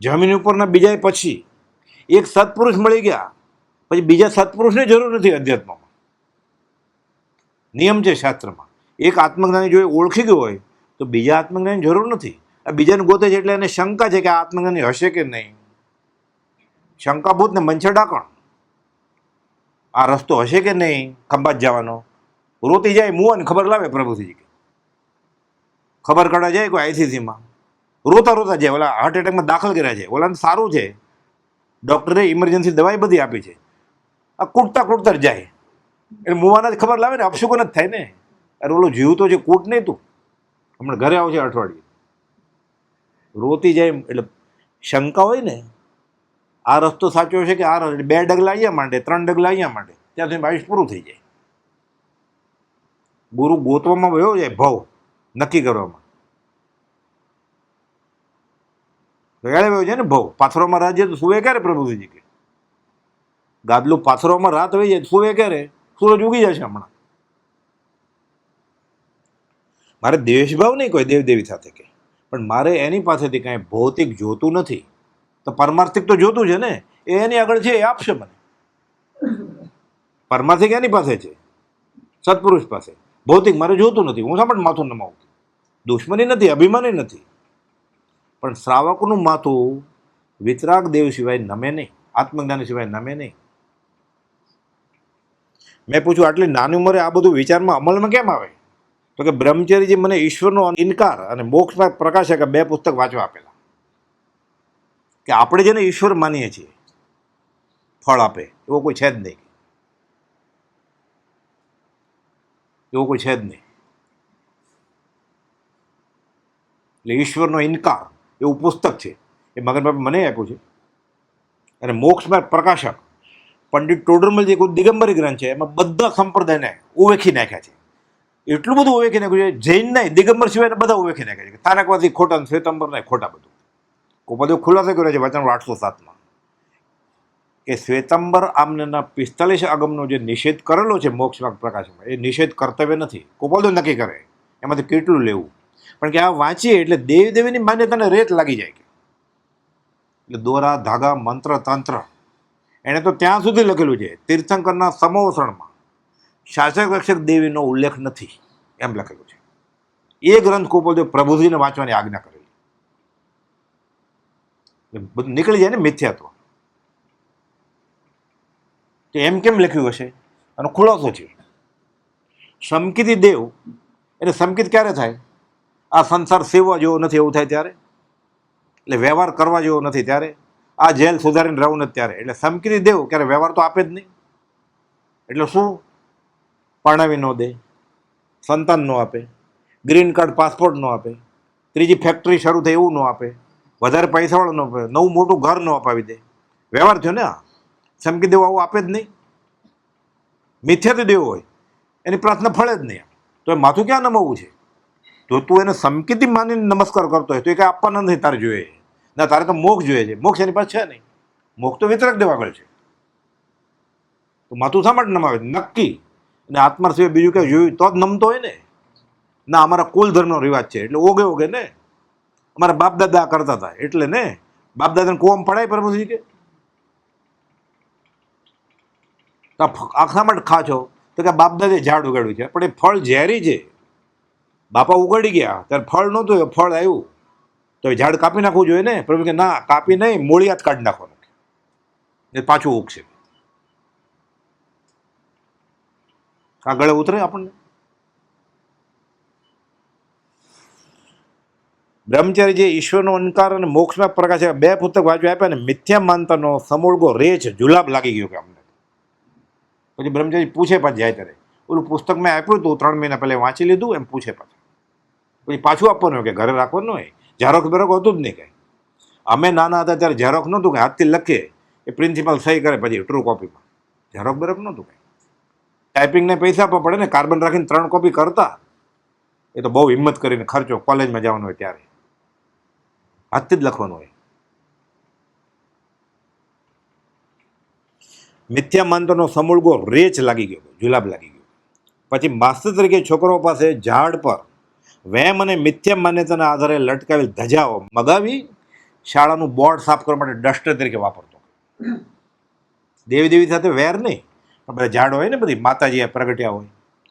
જમીન ઉપરના બીજા પછી એક સત્પુરુષ મળી ગયા પછી બીજા સત્પુરુષની જરૂર નથી. અધ્યાત્મમાં નિયમ છે શાસ્ત્રમાં, એક આત્મજ્ઞાની જો ઓળખી ગયો હોય તો બીજા આત્મજ્ઞાની જરૂર નથી. આ બીજાને ગોતે છે એટલે એને શંકા છે કે આ આત્મજ્ઞાની હશે કે નહીં. શંકાભૂત ને મંછર ડાકણ, આ રસ્તો હશે કે નહીં ખંભાત જવાનો. રોતી જાય મુવાને ખબર લાવે પ્રભુજી કે ખબર કાઢવા જાય કોઈ આઈસીસીમાં, રોતા રોતા જાય. ઓલા હાર્ટ એટેકમાં દાખલ કર્યા છે, ઓલાને સારું છે, ડૉક્ટરે ઇમરજન્સી દવાઈ બધી આપી છે. આ કૂટતા કૂટતા જાય એટલે મુવાના જ ખબર લાવે ને, અપશુકન જ થાય ને. અરે ઓલો જીવ તો છે, કૂટ નહીં તું, હમણાં ઘરે આવશે અઠવાડિયે. રોતી જાય એટલે શંકા હોય ને, આ રસ્તો સાચો છે કે આ રસ્તો, 2 ડગલા અહીંયા માંડે, 3 ડગલા અહીંયા માંડે, ત્યાં સુધી આયુષ પૂરું થઈ જાય. ગુરુ ગોતવામાં વયો જાય ભાવ નક્કી કરવામાં. વેળે વયો જાય ને ભાવ. પાથરોમાં રાત જાય તો સુવે ક્યારે પ્રભુજી કે ગાદલું પાથરોમાં રાત હોય જાય સુવે ક્યારે? સૂરજ ઉગી જશે હમણાં. મારે દ્વેષભાવ નહીં કોઈ દેવદેવી સાથે કે, પણ મારે એની પાસેથી કાંઈ ભૌતિક જોતું નથી. તો પરમાર્થિક તો જોતું છે ને, એ એની આગળ છે, એ આપશે મને. પરમાર્થિક એની પાસે છે, સત્પુરુષ પાસે. ભૌતિક મારે જોતું નથી. હું સાંભળ માથું નમાવું, દુશ્મની નથી, અભિમાની નથી, પણ શ્રાવકનું માથું વિતરાગ દેવ સિવાય નમે નહીં. આત્મજ્ઞાની સિવાય નમે નહીં. મેં પૂછ્યું આટલી નાની ઉંમરે આ બધું વિચારમાં અમલમાં કેમ આવે? તો કે બ્રહ્મચર્યજી મને ઈશ્વરનો ઇનકાર અને મોક્ષના પ્રકાશક 2 પુસ્તક વાંચવા આપેલા. કે આપણે જેને ઈશ્વર માનીએ છીએ ફળ આપે એવો કોઈ છે જ નહીં, એવો કોઈ છે જ નહીં. એટલે ઈશ્વરનો ઇનકાર એવું પુસ્તક છે, એ મગન બાપે મને આપ્યું છે. અને મોક્ષમાં પ્રકાશક પંડિત ટોડરમલ જે કોઈ દિગંબરી ગ્રંથ છે એમાં બધા સંપ્રદાયને ઉવેખી નાખ્યા છે. એટલું બધું ઉવેખી નાખ્યું છે, જૈન નહીં દિગંબર સિવાય બધા ઉવેખી નાખ્યા છે. તારકવાદી ખોટા, શ્વેતંબર નહીં ખોટા, બધું કોપદો ખુલાસો કર્યો છે વચન 807માં કે શ્વેતંબર આમના 45 આગમનો જે નિષેધ કરેલો છે મોક્ષ પ્રકાશમાં, એ નિષેધ કર્તવ્ય નથી. કોપદો નક્કી કરે એમાંથી કેટલું લેવું. પણ કે આ વાંચીએ એટલે દેવી દેવીની માન્યતાને રેત લાગી જાય. એટલે દોરા ધાગા મંત્ર તંત્ર એણે તો ત્યાં સુધી લખેલું છે તીર્થંકરના સમોસણમાં શાસક રક્ષક દેવીનો ઉલ્લેખ નથી એમ લખેલું છે. એ ગ્રંથ કોપદો પ્રભુજીને વાંચવાની આજ્ઞા કરેલી. બધું નીકળી જાય ને મિથ્યાત્વ. તો એમ કેમ લખ્યું હશે? આનો ખુલાસો છે. સમકિતી દેવ એટલે સમકિત ક્યારે થાય? આ સંસાર સેવા જેવો નથી એવું થાય ત્યારે, એટલે વ્યવહાર કરવા જેવો નથી ત્યારે, આ જેલ સુધારીને રહું નથી ત્યારે. એટલે સમકિતી દેવ ક્યારે વ્યવહાર તો આપે જ નહીં. એટલે શું? પરણાવી ન દે, સંતાન ન આપે, ગ્રીન કાર્ડ પાસપોર્ટ ન આપે, ત્રીજી ફેક્ટરી શરૂ થાય એવું ન આપે, વધારે પૈસાવાળો ન આપે, નવું મોટું ઘર ન અપાવી દે. વ્યવહાર થયો ને આ. સમકી દેવો આવું આપે જ નહીં. મિથ્યાથી દેવો હોય એની પ્રાર્થના ફળે જ નહીં. તો એ માથું ક્યાં નમાવવું છે? તો તું એને સમકીતી માનીને નમસ્કાર કરતો હોય તો એ કાંઈ આપવાના નથી તારે જોઈએ ના, તારે તો મોક્ષ જોઈએ છે. મોક્ષ એની પાસે છે નહીં. મોક્ષ તો વિતરક દેવા આગળ છે. તો માથું શા માટે નમાવે? નક્કી. અને આત્મા સિવાય બીજું કંઈ જોયું તો જ નમતો હોય ને. ના અમારા કુલ ધર્મનો રિવાજ છે એટલે ઓગે ઓગે ને, અમારા બાપ દાદા કરતા હતા એટલે ને. બાપ દાદાને કોમ પડાય પ્રભુજી કે આખા માટે ખા છો? તો કે બાપ દાદે ઝાડ ઉગાડ્યું છે પણ એ ફળ ઝેરી છે. બાપા ઉગાડી ગયા ત્યારે ફળ નહોતું, ફળ આવ્યું તો એ ઝાડ કાપી નાખવું જોઈએ ને. પ્રભુ કે ના, કાપી નહીં, મૂળિયાત કાઢી નાખવાનું, એ પાછું ઉગશે. આ ગળે ઉતરે આપણને. બ્રહ્મચારી જે ઈશ્વરનો અનકાર અને મોક્ષમાં પ્રકાશ 2 પુસ્તક વાંચવા આપ્યા ને મિથ્યા માનતાનો સમૂળગો રેચ જુલાબ લાગી ગયો કે અમને. પછી બ્રહ્મચારી પૂછે પાછું જાય ત્યારે, ઓલું પુસ્તક મેં આપ્યું હતું 3 મહિના પહેલાં વાંચી લીધું? એમ પૂછે પાછું. પછી પાછું આપવાનું હોય કે ઘરે રાખવાનું હોય. ઝેરોક્ષ બેરોક્ષ હતું જ નહીં કાંઈ. અમે નાના હતા ત્યારે ઝેરોક્ષ નહોતું કે હાથથી લખીએ એ પ્રિન્સિપાલ સહી કરે પછી ટ્રુ કોપીમાં. ઝેરોક્ષ બેરોક્ષ નહોતું કાંઈ. ટાઈપિંગને પૈસા આપવા પડે ને, કાર્બન રાખીને 3 કોપી કરતા. એ તો બહુ હિંમત કરીને ખર્ચો, કોલેજમાં જવાનું હોય ત્યારે હાથથી જ લખવાનું હોય. મિથ્યા માનતાનો સમૂળગો રેચ લાગી ગયો, જુલાબ લાગી ગયો. પછી માસ્તર તરીકે છોકરાઓ પાસે ઝાડ પર વેમ અને મિથ્યા માન્યતાના આધારે લટકાવેલ ધજાઓ મગાવી શાળાનું બોર્ડ સાફ કરવા માટે ડસ્ટર તરીકે વાપરતો. દેવી દેવી સાથે વેર નહીં, પણ બધા ઝાડ હોય ને, બધી માતાજી પ્રગટ્યા હોય,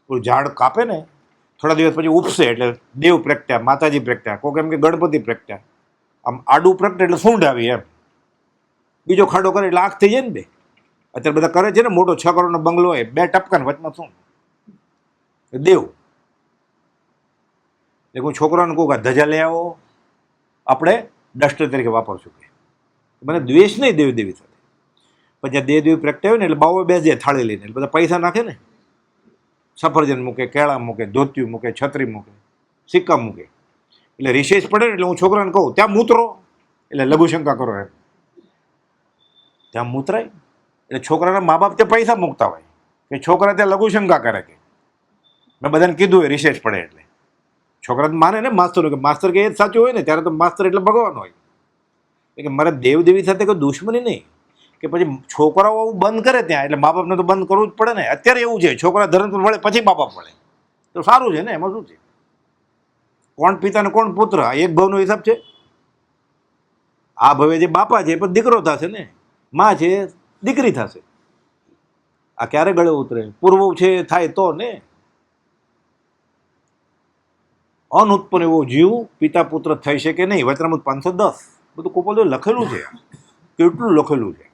પેલું ઝાડ કાપે ને થોડા દિવસ પછી ઉપસે એટલે દેવ પ્રગટ્યા, માતાજી પ્રગટ્યા, કોક એમ કે ગણપતિ પ્રગટ્યા. આમ આડું પ્રગટે એટલે સૂંઢ આવી એમ, બીજો ખાડો કરે એટલે આંખ થઈ જાય ને બે. અત્યારે બધા કરે છે ને, મોટો 6 કરોડનો બંગલો હોય, 2 ટપકાને વચમાં શું દેવ. એટલે હું છોકરાને કહું કે ધજા લઈ આવો, આપણે ડસ્ટર તરીકે વાપરશું. કે મને દ્વેષ નહીં દેવી દેવી સાથે. પછી આ દેવી પ્રગટાવ્યું ને એટલે બાવો બેસી જાય થાળી લઈને, એટલે બધા પૈસા નાખે ને, સફરજન મૂકે, કેળા મૂકે, ધોતિયું મૂકે, છત્રી મૂકે, સિક્કા મૂકે. એટલે રિશેષ પડે ને એટલે હું છોકરાને કહું ત્યાં મૂતરો, એટલે લઘુશંકા કરો એમ. ત્યાં મૂતરાય એટલે છોકરાના મા બાપ તે પૈસા મૂકતા હોય કે છોકરા ત્યાં લઘુશંકા કરે. કે મેં બધાને કીધું હોય રિશેષ પડે એટલે છોકરા માને ને માસ્તર કે માસ્તર કે એ જ સાચું હોય ને, ત્યારે તો માસ્તર એટલે ભગવાન હોય. કે મારે દેવદેવી સાથે કોઈ દુશ્મની નહીં. કે પછી છોકરાઓ આવું બંધ કરે ત્યાં એટલે મા બાપને તો બંધ કરવું જ પડે ને. અત્યારે એવું છે છોકરા ધર્મ પર વળે પછી મા બાપ વળે તો સારું છે ને, એમાં શું છે? કોણ પિતા ને કોણ પુત્ર, આ એક ભાવનો હિસાબ છે. આ ભવે જે બાપા છે પણ દીકરો થશે ને, માં છે દીકરી થશે. આ ક્યારે ગળે ઉતરે? પૂર્વ છે થાય તો ને. અનુત્પન્ન એવો જીવ પિતા પુત્ર થઈ શકે નહીં. વચનામૃત 510 બધું કોપોલે લખેલું છે. કેટલું લખેલું છે.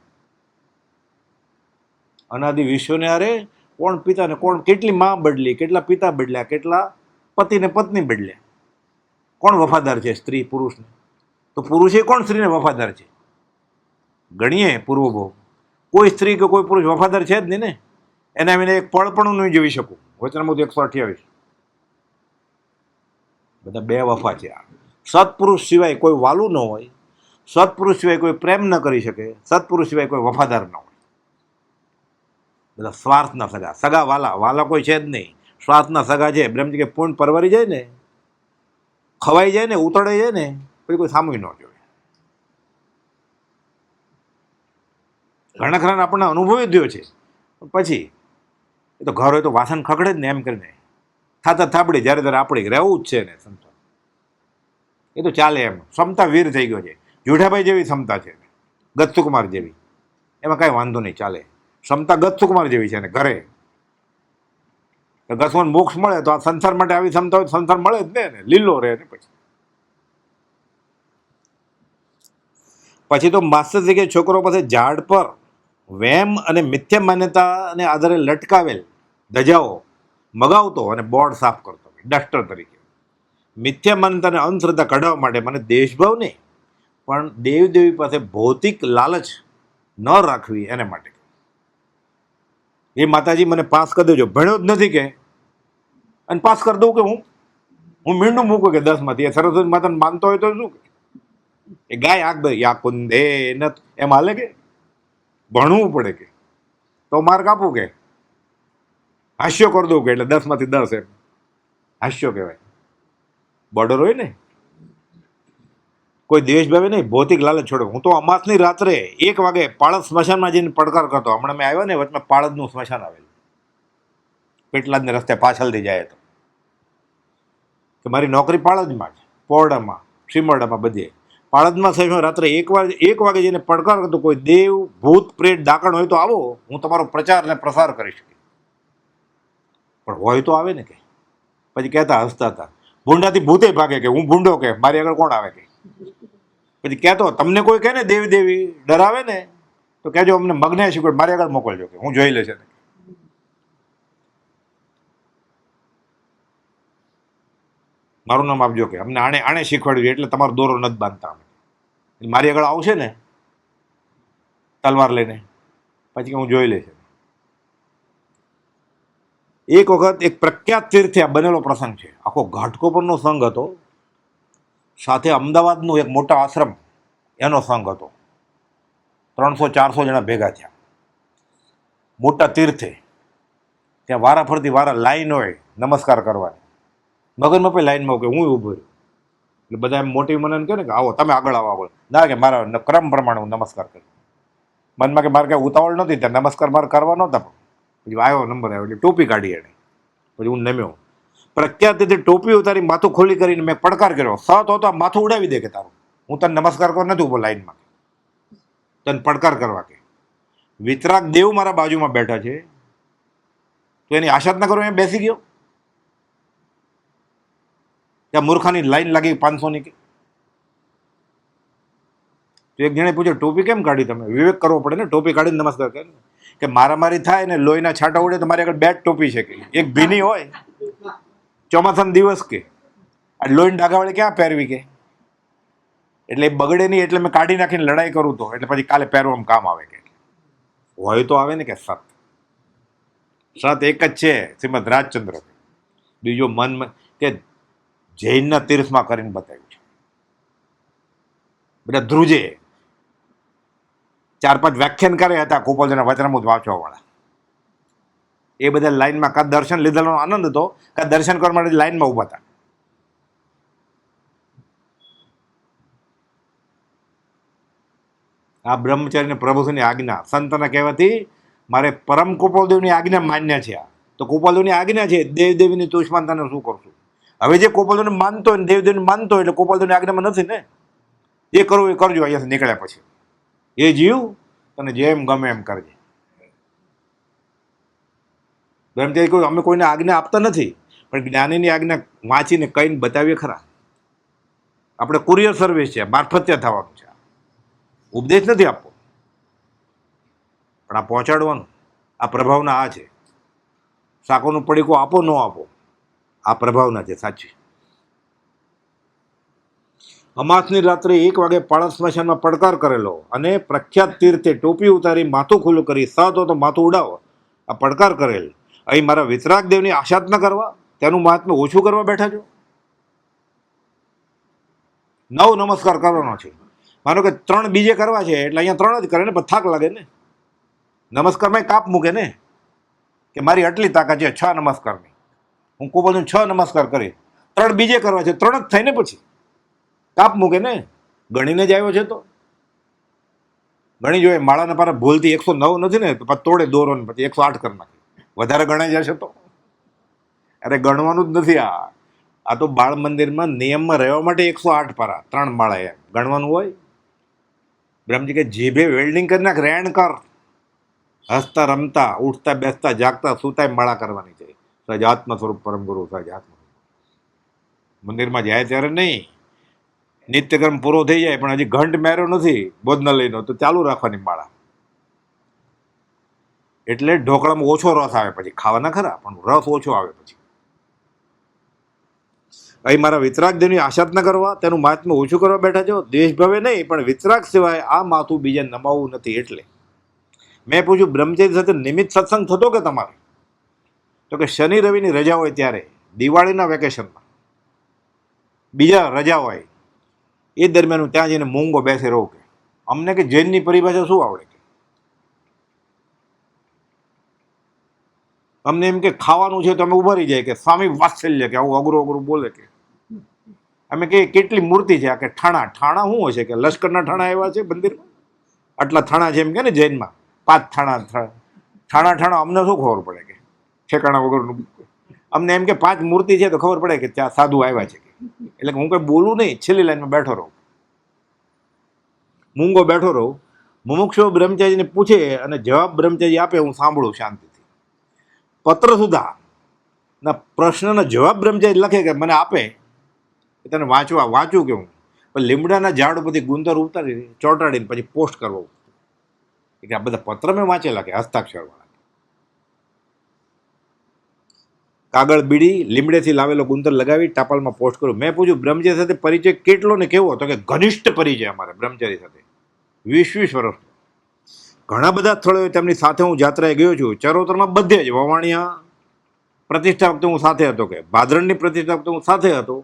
અનાદિ વિશ્વને હારે કોણ પિતાને કોણ, કેટલી માં બદલી, કેટલા પિતા બદલ્યા, કેટલા પતિને પત્ની બદલ્યા. કોણ વફાદાર છે સ્ત્રી પુરુષને? તો પુરુષે કોણ સ્ત્રીને વફાદાર છે? ગણીએ પૂર્વભોગ, કોઈ સ્ત્રી કે કોઈ પુરુષ વફાદાર છે જ નહીં ને. એના વિના એક પળ પણ હું નહીં જોઈ શકું. વચનામૃત 128. બધા બે વફા છે. સત્પુરુષ સિવાય કોઈ વાલું ન હોય, સત્પુરુષ સિવાય કોઈ પ્રેમ ન કરી શકે, સત્પુરુષ સિવાય કોઈ વફાદાર ન હોય. બધા સ્વાર્થના સગા, સગા વાલા, વાલા કોઈ છે જ નહીં, સ્વાર્થના સગા છે. બ્રહ્મજી કે પૂર્ણ પરવારી જાય ને, ખવાઈ જાય ને, ઉતળાઈ જાય ને, પછી કોઈ સામું ન જોવે. ઘણા ખરા આપણને અનુભવ થયો છે. પછી એ તો ઘર હોય તો વાસણ ખખડે જ ને, એમ કરીને થાતા થાબડી જ્યારે ત્યારે આપણી રહેવું જ છે ને. ક્ષમતા એ તો ચાલે એમ. ક્ષમતા વીર થઈ ગયો છે. જુઠાભાઈ જેવી ક્ષમતા છે, ગતસુકુમાર જેવી, એમાં કાંઈ વાંધો નહીં, ચાલે. ક્ષમતા ગતસુકુમાર જેવી છે ને. ઘરે ગસવાન મોક્ષ મળે તો આ સંસાર માટે આવી ક્ષમતા હોય, સંસાર મળે જ ને, લીલો રહે ને. પછી તો માસ્ટર થઈ ગયા છોકરો પાસે ઝાડ પર વેમ અને મિથ્યા માન્યતાને આધારે લટકાવેલ ધજાઓ મગાવતો અને બોર્ડ સાફ કરતો, ડસ્ટર તરીકે. મિથ્યા માન્યતાને અંધશ્રદ્ધા કઢાવવા માટે મને દેશભાવ નહીં, પણ દેવદેવી પાસે ભૌતિક લાલચ ન રાખવી એને માટે. એ માતાજી મને પાસ કરી દેજો, ભણ્યો જ નથી કે, અને પાસ કરી દઉં કે હું મીંડું મૂકું કે 10 માંથી. એ સરસ્વતી માતાને માનતો હોય તો શું, એ ગાય આગ દે યા કુંદે એમ હાલે કે ભણવું પડે કે તો માર્ક આપું કે હાસ્યો કરી દઉં કે એટલે 10 માંથી 10 એમ હાસ્યો કહેવાય. બોર્ડર હોય ને, કોઈ દેશભાવે નહીં, ભૌતિક લાલચ છોડો. હું તો અમાસની રાત્રે 1 વાગે પાળદ સ્મશાનમાં જઈને પડકાર કરતો. હમણાં મેં આવ્યો ને વચમાં પાળદનું સ્મશાન આવેલું, પેટલાદને રસ્તે પાછળથી જાય તો, કે મારી નોકરી પાળદમાં છે, પોરડામાં, શ્રીમરડામાં, બધે પાળદમાં સાહેબ. રાત્રે 1 વાગે જઈને પડકાર કરતો, કોઈ દેવ ભૂત પ્રેત ડાકણ હોય તો આવો, હું તમારો પ્રચાર અને પ્રસાર કરી શકીશ. પણ હોય તો આવે ને કે. પછી કહેતા, હસતા હતા, ભૂંડાથી ભૂતે ભાગે કે હું ભૂંડો કે મારી આગળ કોણ આવે કે. પછી કહેતો, તમને કોઈ કહે ને દેવી દેવી ડરાવે ને તો કહેજો અમને મગ્ન શીખવાડ, મારી આગળ મોકલજો કે હું જોઈ લેશે. મારું નામ આપજો કે અમને આણે શીખવાડ્યું એટલે તમારો દોરો નથી બાંધતા. અમે મારી આગળ આવશે ને તલવાર લઈને, પછી હું જોઈ લેશે. એક વખત એક પ્રખ્યાત તીર્થે બનેલો પ્રસંગ છે. આખો ઘાટકોપરનો સંઘ હતો, સાથે અમદાવાદનું એક મોટા આશ્રમ એનો સંઘ હતો. 300-400 જણા ભેગા થયા મોટા તીર્થે. ત્યાં વારા ફરતી વારા લાઈન હોય નમસ્કાર કરવાની. મગનમાં પછી લાઈનમાં કે હું ઊભો રહ્યો એટલે બધા એમ મોટી મને કહે ને કે આવો તમે આગળ આવો, આગળ ના કે મારા ક્રમ પ્રમાણે હું નમસ્કાર કરું. મનમાં કે મારે કાંઈ ઉતાવળ નથી, ત્યાં નમસ્કાર મારે કરવા નહોતા. પછી આવ્યો નંબર આવ્યો એટલે ટોપી કાઢી એને. પછી હું નમ્યો. પ્રખ્યાત રીતે ટોપી ઉતારી માથું ખોલી કરીને મેં પડકાર કર્યો, સત હતો માથું ઉડાવી દે કે તારું, હું તને નમસ્કાર કરવા નથી ઊભો લાઈનમાં, તને પડકાર કરવા કે. વિતરાગ દેવ મારા બાજુમાં બેઠા છે, તો એની આશા જ ના કરો, એમ બેસી ગયો. ત્યાં મૂર્ખાની લાઈન લાગી 500ની કે. તો એક જણે પૂછ્યું, ટોપી કેમ કાઢી તમે? વિવેક કરવો પડે ને, ટોપી કાઢીને નમસ્કાર કરે કે મારામારી થાય ને લોહીના છાંટા ઉડે તો મારી આગળ 2 ટોપી છે કે, એક ભીની હોય ચોમાસાનો દિવસ કે, આ લોહીની ડાઘાવાળી ક્યાં પહેરવી કે, એટલે એ બગડે નહીં એટલે મેં કાઢી નાખીને લડાઈ કરું તો, એટલે પછી કાલે પહેરવામાં કામ આવે કે. હોય તો આવે ને કે સત એક જ છે શ્રીમદ રાજચંદ્ર. બીજો મન કે જૈનના તીર્થમાં કરીને બતાવ્યું છે. બધા ધ્રુજે 4-5 વ્યાખ્યાન કરે હતા કુપોલજીના વચનામૃત વાંચવાવાળા. એ બધા લાઈનમાં કાં દર્શન લીધેલો આનંદ હતો, કાં દર્શન કરવા માટે લાઈનમાં ઊભા હતા. આ બ્રહ્મચારીને પ્રભુની આજ્ઞા, સંતના કહેવાથી મારે પરમ કુપોલદેવની આજ્ઞા માન્ય છે. આ તો કુપોલદેવની આજ્ઞા છે, દેવદેવીની તુષ્માનતાને શું કરશું? હવે જે કુપોલદેવને માનતો હોય, દેવદેવને માનતો હોય એટલે કુપોલદેવની આજ્ઞામાં નથી ને. એ કરવું એ કરજો, અહીંયાથી નીકળ્યા પછી એ જીવ તને જેમ ગમે એમ કરજે. બ્રહ્મચારી કોઈ અમે કોઈને આજ્ઞા આપતા નથી, પણ જ્ઞાનીની આજ્ઞા વાંચીને કહીને બતાવીએ ખરા. આપણે કુરિયર સર્વિસ છે, મારફતિયા થવાનું છે. ઉપદેશ નથી આપવો, પણ આ પહોંચાડવાનું. આ પ્રભાવના આ છે. શાકોનું પડીકું આપો ન આપો, આ પ્રભાવના છે સાચી. અમાસની રાત્રે 1 વાગે પાળા સ્મશાનમાં પડકાર કરેલો અને પ્રખ્યાત તીર્થે ટોપી ઉતારી માથું ખુલ્લું કરી સહતો તો માથું ઉડાવો, આ પડકાર કરેલ. અહીં મારા વિતરાગ દેવની આશા જ ન કરવા, તેનું મહાત્મ્ય ઓછું કરવા બેઠા છો. 9 નમસ્કાર કરવાનો છે. માનો કે 3 બીજે કરવા છે એટલે અહીંયા 3 જ કરે ને, પણ થાક લાગે ને. નમસ્કારમાં કાપ મૂકે ને કે મારી આટલી તાકાત છે 6 નમસ્કારની, હું કોઈ બધું 6 નમસ્કાર કરી. 3 બીજે કરવા છે, 3 જ થાય ને, પછી કાપ મૂકે ને. ગણીને જ આવ્યો છે તો ગણી જોઈએ. માળાના પારા ભૂલથી 109 નથી ને, તો પછી તોડે દોરો ને પછી 108 કરી નાખે. વધારે ગણાઈ જશે તો. અરે ગણવાનું જ નથી. આ તો બાળ મંદિરમાં નિયમમાં રહેવા માટે 108 પારા, 3 માળા એમ ગણવાનું હોય. બ્રહ્મજી કે જીભે વેલ્ડિંગ કરી નાખ, રેણ કર. હસતા રમતા ઉઠતા બેસતા જાગતા સુતાય માળા કરવાની છે. સજાત્મ સ્વરૂપ પરમ ગુરુ સજાત્મ. મંદિરમાં જાય ત્યારે નહીં, નિત્યક્રમ પૂરો થઈ જાય પણ હજી ઘંટ મેર્યો નથી ભોજનાલયનો, તો ચાલુ રાખવાની માળા. એટલે ઢોકળામાં ઓછો રસ આવે, પછી ખાવાના ખરા પણ રસ ઓછો આવે. પછી અહીં મારા વિતરાગ દેવની આશા જ ન કરવા, તેનું મહાત્મ્ય ઓછું કરવા બેઠા છો. દેશ ભવે નહીં પણ વિતરાગ સિવાય આ માથું બીજે નમાવવું નથી. એટલે મેં પૂછ્યું, બ્રહ્મચર્ય સાથે નિમિત્ત સત્સંગ થતો કે તમારે? તો કે શનિ રવિની રજા હોય ત્યારે, દિવાળીના વેકેશનમાં, બીજા રજા હોય એ દરમિયાન હું ત્યાં જઈને મૂંગો બેસે રહું. કે અમને કે જૈનની પરિભાષા શું આવડે? કે અમને એમ કે ખાવાનું છે તો અમે ઉભા રહી જાય કે સ્વામી વાત્સલ્ય, કે આવું અઘરું અઘરું બોલે. કે અમે કે કેટલી મૂર્તિ છે? આ કે ઠાણા. ઠાણા શું હશે? કે લશ્કરના ઠાણા એવા છે મંદિરમાં, આટલા થાણા છે એમ કે ને જૈનમાં 5 ઠાણા. અમને શું ખબર પડે? કે ઠેકાણા વગરનું. અમને એમ કે 5 મૂર્તિ છે તો ખબર પડે કે ત્યાં સાધુ આવ્યા છે. એટલે હું કંઈ બોલું નહીં, છેલ્લી લાઈનમાં બેઠો રહું, મૂંગો બેઠો રહું. મુમુક્ષુ બ્રહ્મચારીને પૂછે અને જવાબ બ્રહ્મચારી આપે, હું સાંભળું શાંતિથી. પત્ર સુધા ના પ્રશ્નનો જવાબ બ્રહ્મચારી લખે કે મને આપે, તને વાંચું કે હું પણ લીમડાના ઝાડ ઉપરથી ગુંદર ઉતારી ચોંટાડીને પછી પોસ્ટ કરવો. કે આ બધા પત્ર મેં વાંચેલા કે હસ્તાક્ષરવાળા. કાગળ બીડી લીમડેથી લાવેલો ગુંદર લગાવી ટપાલમાં પોસ્ટ કરું. મેં પૂછ્યું, બ્રહ્મચારી સાથે પરિચય કેટલો ને કેવો? તો કે ઘનિષ્ઠ પરિચય અમારે બ્રહ્મચારી સાથે 20 વર્ષ. ઘણા બધા સ્થળોએ તેમની સાથે હું યાત્રાએ ગયો છું. ચરોતરમાં બધે જ. વવાણિયા પ્રતિષ્ઠા વખતે હું સાથે હતો, કે ભાદરણની પ્રતિષ્ઠા વખતે હું સાથે હતો.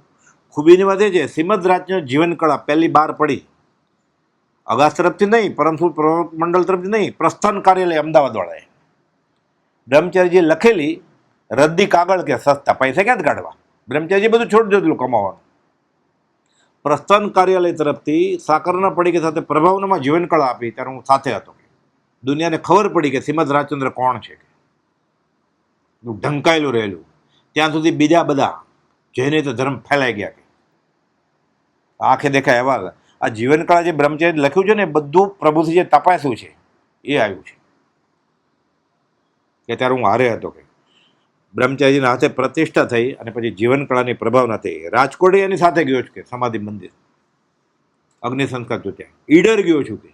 ખૂબીની વાત એ છે, શ્રીમદ રાજ્ય જીવનકળા પહેલી 12 પડી. અગાસ તરફથી નહીં, પરંતુ પ્રવર્તક મંડળ તરફથી નહીં, પ્રસ્થાન કાર્યાલય અમદાવાદવાળાએ બ્રહ્મચારીજીએ લખેલી રદ્દી કાગળ. કે સસ્તા પૈસા ક્યાં જ કાઢવા, બ્રહ્મચારીજી બધું છોડી દીધેલું કમાવાનું. પ્રસ્થાન કાર્યાલય તરફથી સાકરના પડીકે સાથે પ્રભાવનામાં જીવનકળા આપી. ત્યારે હું સાથે હતો. દુનિયાને ખબર પડી કે શ્રીમદ રાજચંદ્ર કોણ છે. ઢંકાયેલું રહેલું. ત્યાં સુધી બીજા બધા જઈને તો ધર્મ ફેલાઈ ગયા. આંખે દેખાય એવા આ જીવનકળા જે બ્રહ્મચારી લખ્યું છે ને, એ બધું પ્રભુથી જે તપાસ્યું છે એ આવ્યું છે. કે ત્યારે હું હારે હતો. કે બ્રહ્મચારીજીના હાથે પ્રતિષ્ઠા થઈ અને પછી જીવનકળાની પ્રભાવના થઈ. રાજકોટ એની સાથે ગયો છું, કે સમાધિ મંદિર અગ્નિ સંસ્કાર છું ત્યાં. ઈડર ગયો છું, કે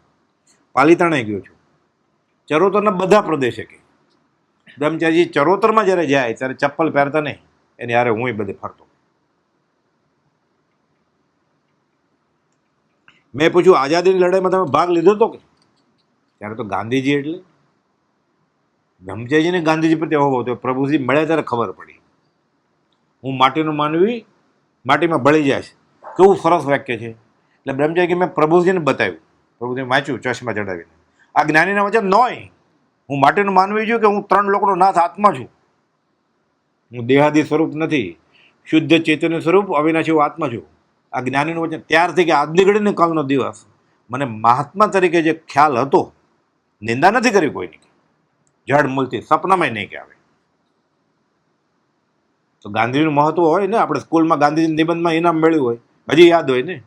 પાલીતાણા ગયો છું. ચરોતરના બધા પ્રદેશે. કે બ્રહ્મચારીજી ચરોતરમાં જ્યારે જાય ત્યારે ચપ્પલ પહેરતા નહીં, એની હારે હું બધે ફરતો. મેં પૂછ્યું, આઝાદીની લડાઈમાં તમે ભાગ લીધો હતો? કે ત્યારે તો ગાંધીજી એટલે બ્રહ્મચારીજીને ગાંધીજી પ્રત્યે હોવો હતો. પ્રભુજી મળ્યા ત્યારે ખબર પડી. હું માટીનો માનવી માટીમાં ભળી જાય છે. કેવું સરસ વાક્ય છે. એટલે બ્રહ્મચારી મેં પ્રભુજીને બતાવ્યું, પ્રભુજીને વાંચ્યું ચશ્મા ચડાવીને. આ જ્ઞાનીના વચન નોય. હું માટીનું માનવી છું, કે હું 3 લોકોનો નાથ આત્મા છું. હું દેહાદી સ્વરૂપ નથી, શુદ્ધ ચૈતન્ય સ્વરૂપ અવિનાશી આત્મા છું. આ જ્ઞાનીનું વચન ત્યારથી કે આજની ઘડીને કાલનો દિવસ મને મહાત્મા તરીકે જે ખ્યાલ હતો, નિંદા નથી કરી કોઈની, જડ મૂળથી સપનામાં નહીં કે આવે. તો ગાંધીજીનું મહત્વ હોય ને. આપણે સ્કૂલમાં ગાંધીજી નિબંધમાં ઇનામ મળ્યું હોય, હજી યાદ હોય ને.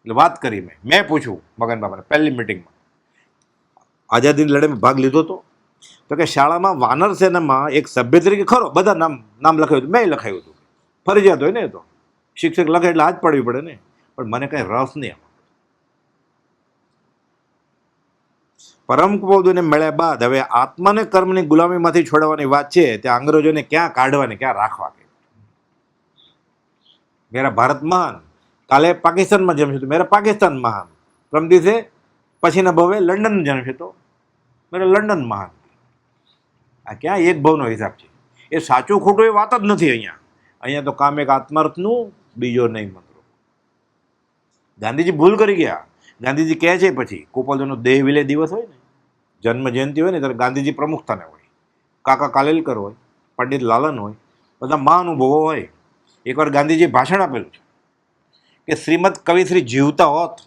એટલે વાત કરી. મેં પૂછ્યું મગન બાબાને પહેલી મિટિંગમાં, આઝાદીની લડાઈમાં ભાગ લીધો હતો? તો કે શાળામાં વાનર સેનામાં એક સભ્ય તરીકે ખરો, બધા નામ લખાયું હતું, મેં લખાયું હતું. ફરજિયાત હોય ને, એ તો શિક્ષક લખે એટલે હાથ પાડવી પડે ને. પણ મને કંઈ રસ નહીં. પરમ કુપોદને મળ્યા બાદ હવે આત્માને કર્મની ગુલામીમાંથી છોડાવવાની વાત છે, ત્યાં અંગ્રેજોને ક્યાં કાઢવાની, ક્યાં રાખવા. મેરા ભારત મહાન, કાલે પાકિસ્તાનમાં જન્મ્યો તો મેરા પાકિસ્તાન મહાન, પરમ દિવસે પછીના ભવે લંડન જન્મ્યો તો મેરા લંડન મહાન. આ ક્યાં એક ભવનો હિસાબ છે? એ સાચું ખોટું એ વાત જ નથી અહીંયા. અહીંયા તો કામ એક આત્માર્થનું, બીજો નહીં મંત્રો. ગાંધીજી ભૂલ કરી ગયા. ગાંધીજી કહે છે પછી કુપોદનો દેહ વિલય દિવસ હોય ને, જન્મ જયંતિ હોય ને, ત્યારે ગાંધીજી પ્રમુખતાને હોય, કાકા કાલેલકર હોય, પંડિત લાલન હોય, બધા મહાનુભવો હોય. એકવાર ગાંધીજી ભાષણ આપેલું છે કે શ્રીમદ કવિશ્રી જીવતા હોત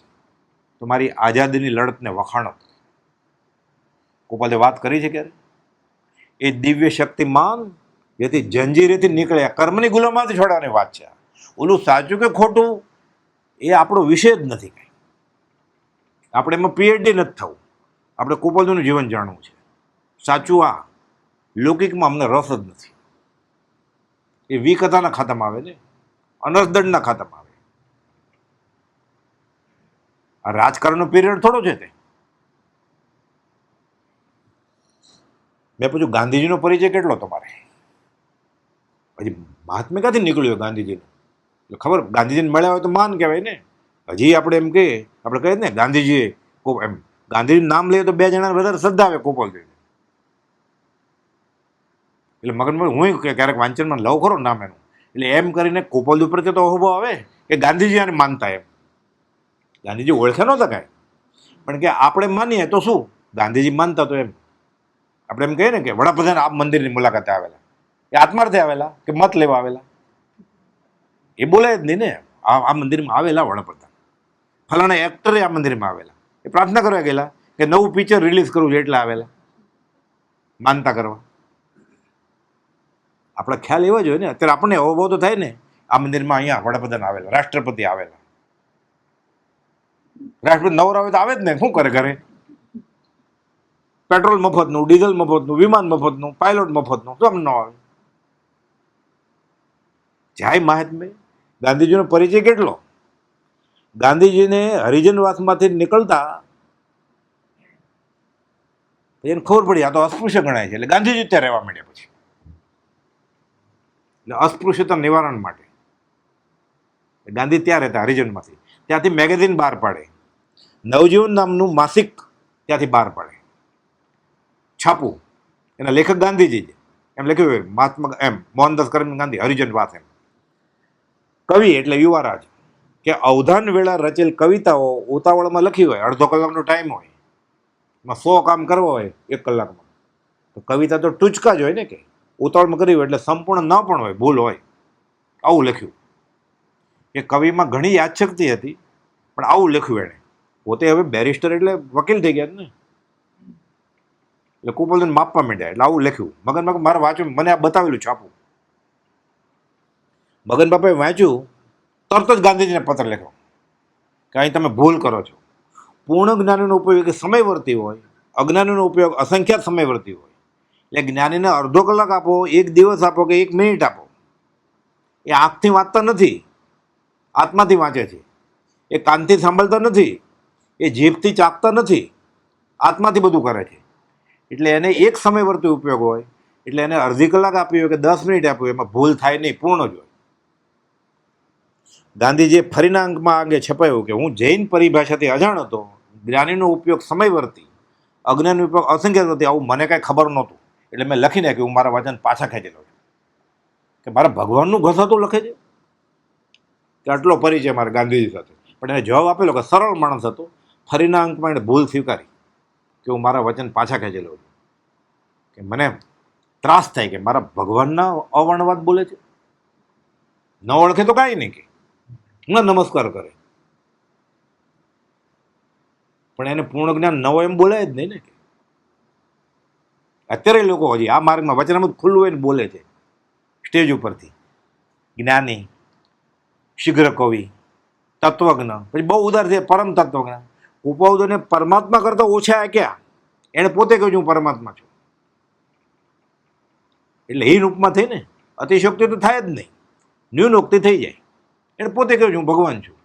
તો મારી આઝાદીની લડતને વખાણો. કુપોદે વાત કરી છે ક્યારે? એ દિવ્ય શક્તિમાન જેથી જંજીરેથી નીકળ્યા, કર્મની ગુલામાંથી છોડવાની વાત છે. ઓલું સાચું કે ખોટું એ આપણો વિષય જ નથી. કંઈ આપણે એમાં પીએચડી નથી થવું. આપણે કુપોદનું જીવન જાણવું છે. સાચું આ લૌકિકમાં અમને રસ જ નથી. એ વિકથાના ખાતામાં આવે ને, અનર્થદંડના ખાતામાં આવે. આ રાજકારણનો પીરિયડ થોડો છે તે. મેં પૂછ્યું ગાંધીજીનો પરિચય કેટલો તમારે? હજી મહાત્મા ક્યાંથી નીકળ્યો ગાંધીજીનો? એટલે ખબર, ગાંધીજીને મળ્યા હોય તો માન કહેવાય ને. હજી આપણે એમ કહીએ, આપણે કહીએ ને ગાંધીજીએ એમ ગાંધીજીનું નામ લઈએ તો બે જણાને વધારે શ્રદ્ધા આવે કુપોદને. એટલે મગનમાં હું ક્યારેક વાંચનમાં લઉં ખરો નામ એનું. એટલે એમ કરીને કુપોદ ઉપર તો અહોભાવ આવે કે ગાંધીજી આને માનતા. એમ ગાંધીજી ઓળખે નહોતા કાંઈ, પણ કે આપણે માનીએ તો શું, ગાંધીજી માનતા તો એમ. આપણે એમ કહીએ ને કે વડાપ્રધાન આ મંદિરની મુલાકાતે આવેલા, એ આત્માર્થે આવેલા કે મત લેવા આવેલા? એ બોલાય જ નહીં ને. આ મંદિરમાં આવેલા વડાપ્રધાન, ફલાણા એક્ટરે આ મંદિરમાં આવેલા, એ પ્રાર્થના કરવા ગયેલા કે નવું પિક્ચર રિલીઝ કરવું છે એટલે આવેલા, માનતા કરવા. આપણા ખ્યાલ એવા જ હોય ને. અત્યારે આપણને અવભાવ તો થાય ને, આ મંદિરમાં અહીંયા વડાપ્રધાન આવેલા, રાષ્ટ્રપતિ આવેલા. રાષ્ટ્રપતિ નવરા આવે તો આવે જ ને, શું કરે ઘરે? પેટ્રોલ મફતનું, ડીઝલ મફતનું, વિમાન મફતનું, પાયલોટ મફતનું, તો અમને ન આવે. જાય મહાત્મે. ગાંધીજીનો પરિચય કેટલો? ગાંધીજીને હરિજનવાસમાંથી નીકળતા એને ખબર પડી આ તો અસ્પૃશ્ય ગણાય છે, એટલે ગાંધીજી ત્યાં રહેવા માંડ્યા. પછી એટલે અસ્પૃશ્યતા નિવારણ માટે ગાંધી ત્યાં રહેતા હરિજનમાંથી. ત્યાંથી મેગેઝિન બહાર પાડે, નવજીવન નામનું માસિક ત્યાંથી બહાર પાડે, છાપું. એના લેખક ગાંધીજી છે. એમ લખ્યું હોય મહાત્મા એમ મોહનદાસ કરમચંદ ગાંધી હરિજન વાત. એમ કવિ એટલે યુવારાજ કે અવધાન વેળા રચેલ કવિતાઓ ઉતાવળમાં લખી હોય, અડધો કલાકનો ટાઈમ હોય, એમાં 100 કામ કરવા હોય 1 કલાકમાં, તો કવિતા તો ટૂચકા જ હોય ને, કે ઉતાવળમાં કરી હોય એટલે સંપૂર્ણ ન પણ હોય, ભૂલ હોય. આવું લખ્યું. એ કવિમાં ઘણી યાદશક્તિ હતી, પણ આવું લખ્યું એણે. પોતે હવે બેરિસ્ટર એટલે વકીલ થઈ ગયા ને, એટલે કુપોદને માપવા માંડ્યા, એટલે આવું લખ્યું. મગન બાપા મારે વાંચ્યું, મને આ બતાવેલું છાપું. મગન બાપાએ વાંચ્યું, તરત જ ગાંધીજીને પત્ર લખ્યો કે અહીં તમે ભૂલ કરો છો. પૂર્ણ જ્ઞાનીનો ઉપયોગ સમયવર્તી હોય, અજ્ઞાનીનો ઉપયોગ અસંખ્યાત સમયવર્તી હોય. એટલે જ્ઞાનીને અડધો કલાક આપો, 1 દિવસ આપો કે 1 મિનિટ આપો, એ આંખથી વાંચતા નથી, આત્માથી વાંચે છે. એ કાનથી સાંભળતા નથી, એ જીભથી ચાખતા નથી, આત્માથી બધું કરે છે. એટલે એને એક સમયવર્તી ઉપયોગ હોય, એટલે એને અડધી કલાક આપી હોય કે 10 મિનિટ આપી હોય, એમાં ભૂલ થાય નહીં, પૂર્ણ જ હોય. ગાંધીજીએ ફરીના અંકમાં અંગે છપાયું કે હું જૈન પરિભાષાથી અજાણ હતો, જ્ઞાનીનો ઉપયોગ સમયવર્તી, અજ્ઞાનનો ઉપયોગ અસંખ્યાત. આવું મને કાંઈ ખબર નહોતું, એટલે મેં લખી નાખ્યું. હું મારા વચન પાછા ખેંચેલો છું કે મારા ભગવાનનું ઘસાતું લખે છે કે આટલો પરિચય મારા ગાંધીજી સાથે. પણ એને જવાબ આપેલો કે સરળ માણસ હતો. ફરીના અંકમાં એણે ભૂલ સ્વીકારી કે હું મારા વચન પાછા ખેંચેલો છું, કે મને ત્રાસ થાય કે મારા ભગવાનના અવર્ણવાદ બોલે છે. ન ઓળખે તો કાંઈ નહીં, કે ન નમસ્કાર કરે, પણ એને પૂર્ણ જ્ઞાન ન હોય એમ બોલાય જ નહીં ને. કે અત્યારે લોકો હજી આ માર્ગમાં વચનામૃત ખુલ્લું હોય ને બોલે છે સ્ટેજ ઉપરથી. જ્ઞાની, શીઘ્ર કવિ, તત્વજ્ઞ, પછી બહુ ઉદાર છે પરમ તત્વજ્ઞ. કુપોદને પરમાત્મા કરતા ઓછા ક્યાં? એણે પોતે કહ્યું હું પરમાત્મા છું. એટલે હીન ઉપમા થઈ ને, અતિશોક્તિ તો થાય જ નહીં, ન્યૂનોક્તિ થઈ જાય. એણે પોતે કહ્યું હું ભગવાન છું.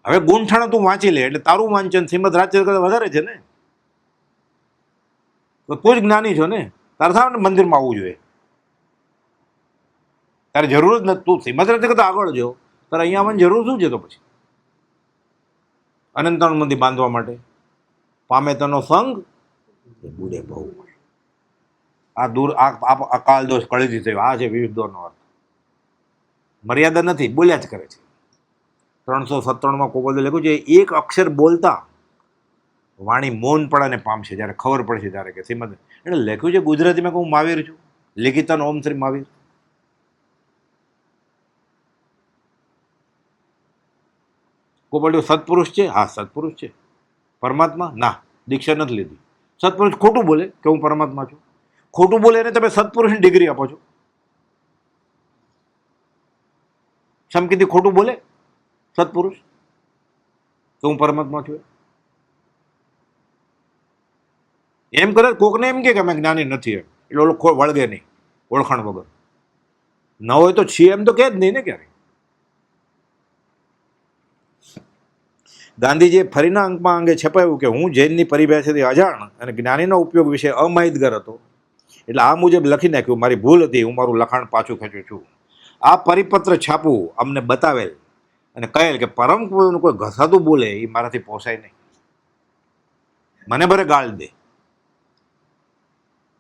હવે ગુંઠાણા તું વાંચી લે એટલે તારું વાંચન શ્રીમદ રાજચરિત્ર કરતાં વધારે છે ને. તું જ જ્ઞાની છો ને, તારે સામે મંદિરમાં આવવું જોઈએ. તારે જરૂર જ નથી, તું શ્રીમદ નથી કરતા આગળ જો, તારે અહીંયા આવવાની જરૂર શું છે? તો પછી અનંતાનું મંદિર બાંધવા માટે પામે તેનો સંગ એ બુડે બહુ. આ દૂર આ કાળ દોષ કળીથી થયો. આ છે વિવિધોનો અર્થ. મર્યાદા નથી, બોલ્યા જ કરે છે. 357માં કોપોલે લખ્યું છે, એક અક્ષર બોલતા વાણી મૌન પડાને પામશે જ્યારે ખબર પડશે ત્યારે કે શ્રીમદ. એટલે લખ્યું છે ગુજરાતીમાં કે હું મહાવીર છું, લિખિતન ઓમ શ્રી મહાવીર. કોપોલ્યો સત્પુરુષ છે? હા સત્પુરુષ છે. પરમાત્મા? ના, દીક્ષા નથી લીધી. સત્પુરુષ ખોટું બોલે કે હું પરમાત્મા છું, ખોટું બોલે એને તમે સત્પુરુષની ડિગ્રી આપો છો. સમકીથી ખોટું બોલે સત્પુરુષ તો હું પરમાત્મા છું એમ કરે. કોકને એમ કે અમે જ્ઞાની નથી એમ, એટલે ઓલો વળગે નહીં ઓળખાણ વગર. ન હોય તો છીએ એમ તો કે જ નહીં ને ક્યારે. ગાંધીજીએ ફરીના અંકમાં અંગે છપાયું કે હું જૈનની પરિભાષાથી અજાણ અને જ્ઞાનીનો ઉપયોગ વિશે અમાહિતગાર હતો, એટલે આ મુજબ લખી નાખ્યું. મારી ભૂલ હતી, હું મારું લખાણ પાછું ખેંચું છું. આ પરિપત્ર છાપવું અમને બતાવેલ અને કહેલ કે પરમ પૂજ્યનું કોઈ ઘસાતું બોલે એ મારાથી પોસાય નહીં, મને ભરે ગાળ દે,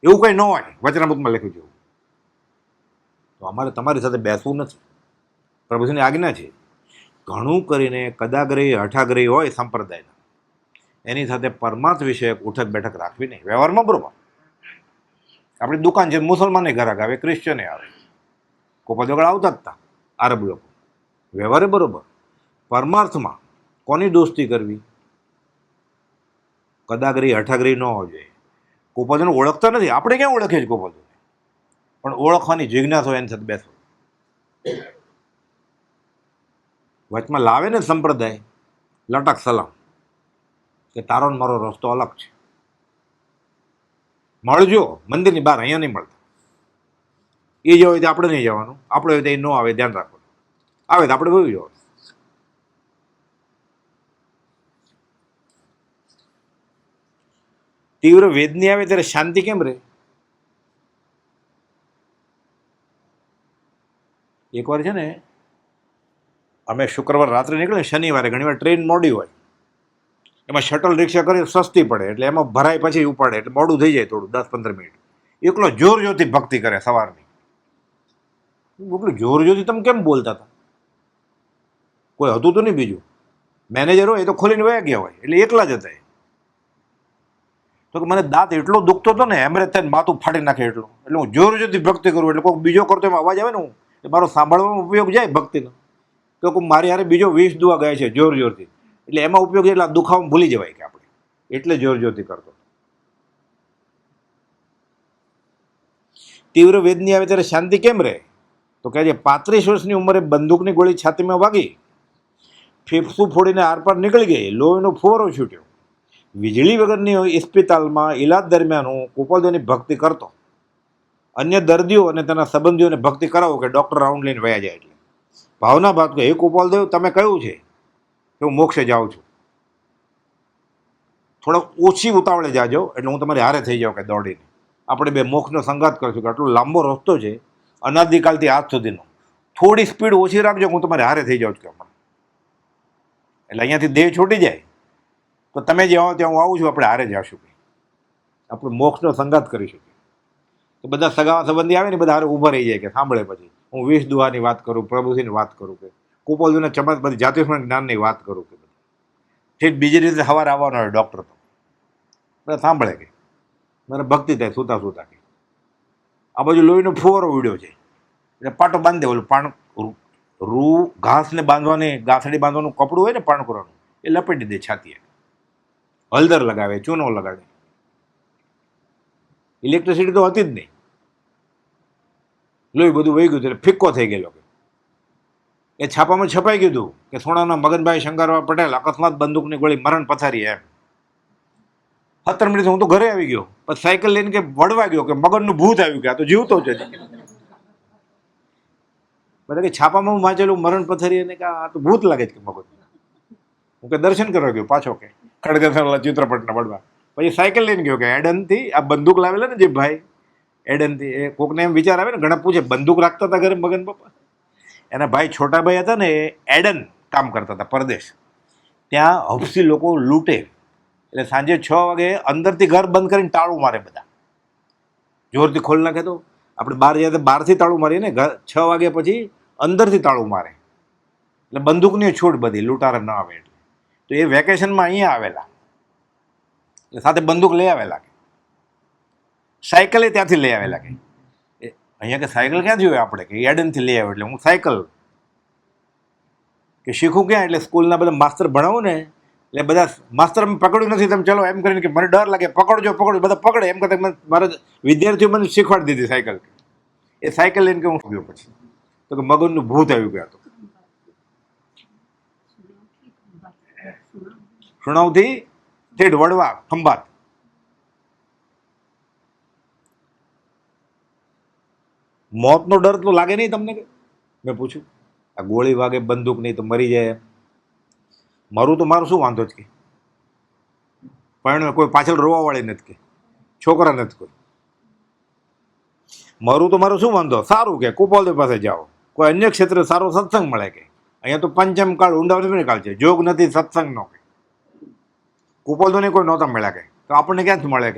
એવું કંઈ ન હોય. વચનામૃતમાં લખ્યું છે. તો અમારે તમારી સાથે બેસવું નથી, પ્રભુજીની આજ્ઞા છે. ઘણું કરીને કદાગ્રહી હઠાગ્રહી હોય સંપ્રદાયના, એની સાથે પરમાર્થ વિષયક ઉઠક બેઠક રાખવી નહીં. વ્યવહારમાં બરોબર, આપણી દુકાન છે, મુસલમાને ઘરાક આવે, ક્રિશ્ચને આવે, કોપા આવતા જ હતા આરબ લોકો. વ્યવહારે બરોબર. પરમાર્થમાં કોની દોસ્તી કરવી? કદાગ્રહી હઠાગ્રહી ન હોવો જોઈએ. કોપાદોને ઓળખતા નથી, આપણે ક્યાં ઓળખીએ છીએ કોપાદોને, પણ ઓળખવાની જિજ્ઞાસ હોય એની સાથે બેસો. વચમાં લાવે ને સંપ્રદાય લટક સલામ કે તારો ને મારો રસ્તો અલગ છે, મળજો મંદિરની બહાર, અહીંયા નહીં મળતા. એ જ હોય તો આપણે નહીં જવાનું, આપણે હોય તો એ ન આવે ધ્યાન રાખવાનું, આવે તો આપણે ભૂલી જવાનું. તીવ્ર વેદની આવે ત્યારે શાંતિ કેમ રહે? એકવાર છે ને અમે શુક્રવાર રાત્રે નીકળે, શનિવારે ઘણીવાર ટ્રેન મોડી હોય, એમાં શટલ રિક્ષા કરી સસ્તી પડે, એટલે એમાં ભરાય પછી ઉપાડે, એટલે મોડું થઈ જાય થોડું 10-15 મિનિટ. એકલો જોર જોરથી ભક્તિ કરે સવારની. એટલું જોર જોરથી તમે કેમ બોલતા હતા? કોઈ હતું તો નહીં બીજું, મેનેજર હોય એ તો ખોલીને વયા ગયા હોય, એટલે એકલા જ હતા. તો કે મને દાંત એટલો દુખતો હતો ને, એમરેજ થઈને માથું ફાટી નાખે એટલું, એટલે હું જોર જોરથી ભક્તિ કરું, એટલે કોઈ બીજો કરતો એમાં અવાજ આવે ને, હું મારો સાંભળવાનો ઉપયોગ જાય ભક્તિનો. તો મારી હારે બીજો 20 દુઆ ગાય છે જોર જોરથી, એટલે એમાં ઉપયોગ એટલે દુખાવામાં ભૂલી જવાય કે આપણે એટલે જોર જોરથી કરતો. તીવ્ર વેદની આવે ત્યારે શાંતિ કેમ રહે? તો કહે છે 35 વર્ષની ઉંમરે બંદૂકની ગોળી છાતીમાં વાગી, ફેફસું ફોડીને આરપાર નીકળી ગઈ, લોહીનો ફુવારો છૂટ્યો. વીજળી વગરની ઇસ્પિતાલમાં ઇલાજ દરમિયાન હું કુપોલદેવની ભક્તિ કરતો. અન્ય દર્દીઓ અને તેના સંબંધીઓને ભક્તિ કરાવો કે ડૉક્ટર રાઉન્ડ લઈને વયા જાય. એટલે ભાવના ભાત કે હે કુપોલદેવ, તમે કહ્યું છે કે હું મોક્ષે જાઉં છું, થોડોક ઓછી ઉતાવળે જાજો, એટલે હું તમારી હારે થઈ જાઉં કે દોડીને આપણે બે મોક્ષનો સંગાત કરશું, કે આટલો લાંબો રસ્તો છે અનાદિકાલથી આજ સુધીનો, થોડી સ્પીડ ઓછી રાખજો, હું તમારી હારે થઈ જાઉં છું કે હમણાં. એટલે અહીંયાથી દેહ છૂટી જાય તો તમે જે આવો ત્યાં હું આવું છું, આપણે હારે જશું, આપણે મોક્ષનો સંગાત કરી શકીએ. તો બધા સગા સંબંધી આવે ને બધા હારે ઊભા રહી જાય કે સાંભળે. પછી હું 20 દુહાની વાત કરું, પ્રભુજીની વાત કરું, કે કુપોલજીને ચમત બધી જાતિસ્મરણ જ્ઞાનની વાત કરું, કે ઠીક બીજી રીતે સવારે આવવાનો હોય ડૉક્ટર, તો બધા સાંભળે કે મને ભક્તિ થાય સૂતા સૂતા. કે આ બાજુ લોહીનો ફુવારો ઉડ્યો છે, એટલે પાટો બાંધી દે. ઓલું ઘાસને બાંધવાની, ગાંસડી બાંધવાનું કપડું હોય ને પાણકુરાનું, એ લપેટી દે છાતીએ, હળદર લગાવે, ચૂનો લગાવે. ઇલેક્ટ્રિસિટી તો હતી જ નહીં, લોહી બધું વહી ગયું, એટલે ફિક્કો થઈ ગયેલો. એ છાપામાં છપાઈ ગયું કે સોનાના મગનભાઈ શંકરવા પટેલ અકસ્માત બંદૂકની ગોળી મરણ પથારી. એમ 17 મિનિટ હું તો ઘરે આવી ગયો, પછી સાયકલ લઈને કે વળવા ગયો કે મગનનું ભૂત આવ્યું, કે આ તો જીવતો છે. બધા કે છાપામાં હું વાંચેલું મરણ પથારી, અને કે આ તો ભૂત લાગે છે કે મગન. હું કે દર્શન કરવા ગયો પાછો, કે ખડગેસરવાળા ચિત્રપટના વડવા, પછી સાયકલ લઈને ગયો કે એડનથી આ બંદૂક લાવેલા ને જે ભાઈ એડનથી, એ કોકને એમ વિચાર આવે ને, ઘણા પૂછે બંદૂક રાખતા હતા ઘરે મગન પપ્પા. એના ભાઈ છોટા ભાઈ હતા ને એ એડન કામ કરતા હતા પરદેશ. ત્યાં હફસી લોકો લૂંટે એટલે સાંજે 6 વાગે અંદરથી ઘર બંધ કરીને તાળું મારે, બધા જોરથી ખોલ નાખે. તો આપણે બહાર જઈએ તો બહારથી તાળું મારીએ ને, ઘર 6 વાગ્યા પછી અંદરથી તાળું મારે એટલે બંદૂકની છૂટ બધી, લૂંટારા ન આવે એટલે. તો એ વેકેશનમાં અહીંયા આવેલા એટલે સાથે બંદૂક લઈ આવેલા, કે સાયકલે ત્યાંથી લઈ આવેલા. કે અહીંયા કે સાયકલ ક્યાંથી હોય આપણે, કે એડનથી લઈ આવ્યો. એટલે હું સાયકલ કે શીખું ક્યાં, એટલે સ્કૂલના બધા માસ્તર ભણાવું ને એટલે બધા માસ્તર મેં પકડ્યું નથી, તમે ચલો એમ કરીને, કે મને ડર લાગે, પકડજો પકડજો, બધા પકડે એમ કરતા મારા વિદ્યાર્થીઓ મને શીખવાડી દીધી સાયકલ. એ સાયકલ લઈને કે હું ગયો પછી તો કે મગનનું ભૂત આવ્યું ગયા. તો સુણાવથી ઠેઠ વડવા ખંભાત. મોતનો ડર તો લાગે નહીં તમને? કે મેં પૂછ્યું, આ ગોળી વાગે બંદૂક નહીં તો મરી જાય, મરું તો મારું શું વાંધો જ, કે પણ કોઈ પાછળ રોવાવાળી નથી, કે છોકરા નથી કોઈ, મરું તો મારું શું વાંધો, સારું કે કુપાલદેવ પાસે જાઓ, કોઈ અન્ય ક્ષેત્રે સારો સત્સંગ મળે. કે અહીંયા તો પંચમ કાળ ઊંડા કાળ છે, જોગ નથી સત્સંગનો. કે કુપાલદેવને કોઈ નહોતા મળ્યા, કે તો આપણને ક્યાંથી મળે?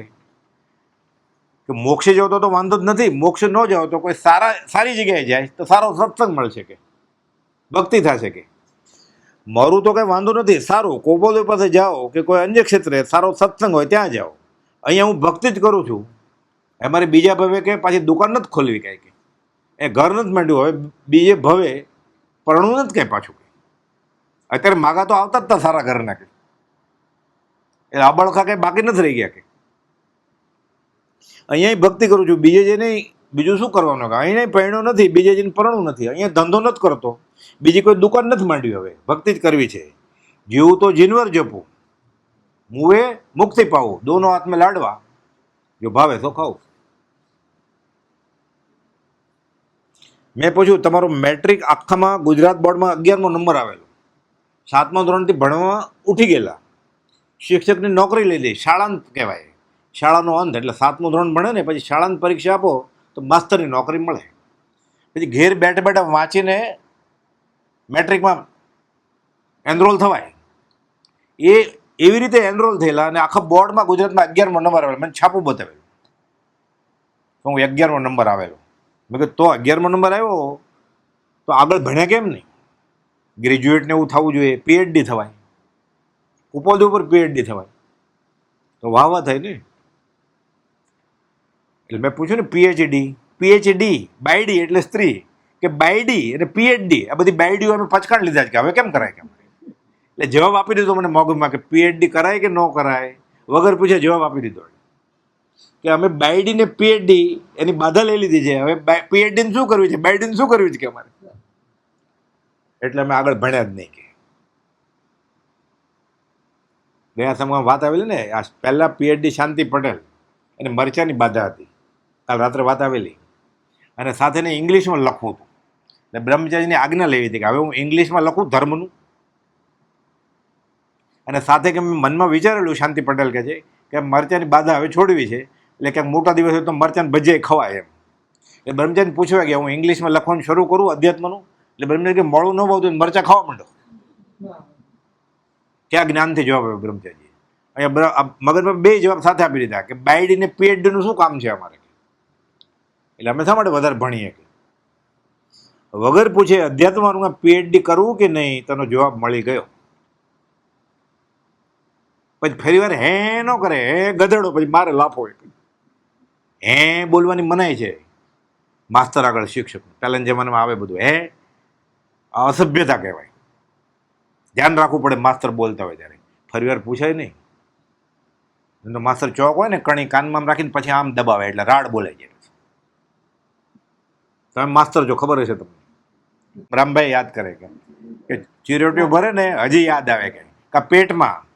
કે મોક્ષે જાઓ તો વાંધો જ નથી, મોક્ષ ન જાઓ તો કોઈ સારી જગ્યાએ જાય તો સારો સત્સંગ મળશે, કે ભક્તિ થશે. કે મારું તો કંઈ વાંધો નથી, સારું કુપાલદેવ પાસે જાઓ કે કોઈ અન્ય ક્ષેત્રે સારો સત્સંગ હોય ત્યાં જાઓ. અહીંયા હું ભક્તિ જ કરું છું, અમારે બીજા ભવે કે પાછી દુકાન નથી ખોલવી કાંઈ, કે એ ઘર નથી માંડ્યું, હવે બીજે ભવે પરણવું નથી કાંઈ પાછું. કે અત્યારે માગા તો આવતા જ હતા સારા ઘરના, કે એટલે આબળખા કંઈ બાકી નથી રહી ગયા. કે અહીંયા ભક્તિ કરું છું, બીજે જે નહીં, બીજું શું કરવાનું? કે અહીંયા પરણ્યો નથી, બીજે જઈને પરણવું નથી, અહીંયા ધંધો નથી કરતો, બીજી કોઈ દુકાન નથી માંડવી, હવે ભક્તિ જ કરવી છે. જીવું તો જીનવર જપું, મુએ મુક્તિ પાવું, દોનો હાથ મેં લાડવા, જો ભાવે તો ખાવું. મેં પૂછ્યું, તમારો મેટ્રિક આખામાં ગુજરાત બોર્ડમાં 11મો નંબર આવેલો, 7મા ધોરણથી ભણવા ઉઠી ગયેલા, શિક્ષકની નોકરી લઈ લી, શાળાંત કહેવાય, શાળાનો અંત. એટલે 7મું ધોરણ ભણે ને પછી શાળાંત પરીક્ષા આપો તો માસ્તરની નોકરી મળે. પછી ઘેર બેઠા બેઠા વાંચીને મેટ્રિકમાં એનરોલ થવાય. એ એવી રીતે એનરોલ થયેલા અને આખા બોર્ડમાં ગુજરાતમાં 11મો નંબર આવેલો. મને છાપું બતાવેલું તો હું 11મો નંબર આવેલો. મેં કહ્યું તો 11મો નંબર આવ્યો તો આગળ ભણ્યા કેમ નહીં? ગ્રેજ્યુએટને એવું થવું જોઈએ, પીએચડી થવાય, કુપાલદેવ ઉપર પીએચડી થવાય તો વાહ થાય ને. એટલે મેં પૂછ્યું ને પીએચડી બાયડી એટલે સ્ત્રી, કે બાયડી અને પીએચડી આ બધી બાયડીઓ અમે પચકાણ લીધા છે, કે હવે કેમ કરાય? કેમ? એટલે જવાબ આપી દીધો મને મોગમાં, કે પીએચડી કરાય કે ન કરાય, વગર પૂછે જવાબ આપી દીધો કે અમે બાયડી ને પીએચડી એની બાધા લઈ લીધી છે, હવે પીએચડીને શું કરવી છે, બાયડીને શું કરવી છે કે અમારે. એટલે અમે આગળ ભણ્યા જ નહીં. કે ગયા સમયમાં વાત આવેલી ને, આ પહેલાં પીએચડી શાંતિ પટેલ, એને મરચાની બાધા હતી, કાલ રાત્રે વાત આવેલી, અને સાથે એને ઇંગ્લિશમાં લખવું હતું. એટલે બ્રહ્મચારીની આજ્ઞા લેવી હતી કે હવે હું ઇંગ્લિશમાં લખું ધર્મનું. અને સાથે કે મેં મનમાં વિચારેલું, શાંતિ પટેલ કહે છે કે મરચાની બાધા હવે છોડવી છે, એટલે ક્યાંક મોટા દિવસ હોય તો મરચાન ભજીયા ખવાય એમ. એટલે બ્રહ્મચારીને પૂછવા કે હું ઇંગ્લિશમાં લખવાનું શરૂ કરું અધ્યાત્મનું? એટલે બ્રહ્મચારી કે મોડું ન ભાવતું મરચાં ખાવા માંડો. ક્યાં જ્ઞાનથી જવાબ આવ્યો બ્રહ્મચારીજી? અહીંયા મગજમાં 2 જવાબ સાથે આપી દીધા કે બાયડીને પીએચડીનું શું કામ છે અમારે, એટલે અમે શા માટે વધારે ભણીએ? કે વગર પૂછે અધ્યાત્મમાં પીએચડી કરવું કે નહીં, તેનો જવાબ મળી ગયો. પછી ફરી વાર હે ન કરે, હે ગધેડો, પછી મારે લાફો. હે બોલવાની મનાય છે માસ્તર આગળ, શિક્ષક પહેલાના જમાનામાં આવે બધું. હે અસભ્યતા કહેવાય, ધ્યાન રાખવું પડે માસ્તર બોલતા હોય ત્યારે. ફરી વાર પૂછાય નહીં. તો માસ્તર ચોક હોય ને, કણી કાનમાં રાખીને પછી આમ દબાવે એટલે રાડ બોલાઈ જાય. તમે માસ્તર જો ખબર હશે તમને, રામભાઈ યાદ કરે કે ચીરોટીઓ ભરે ને હજી યાદ આવે કે પેટમાં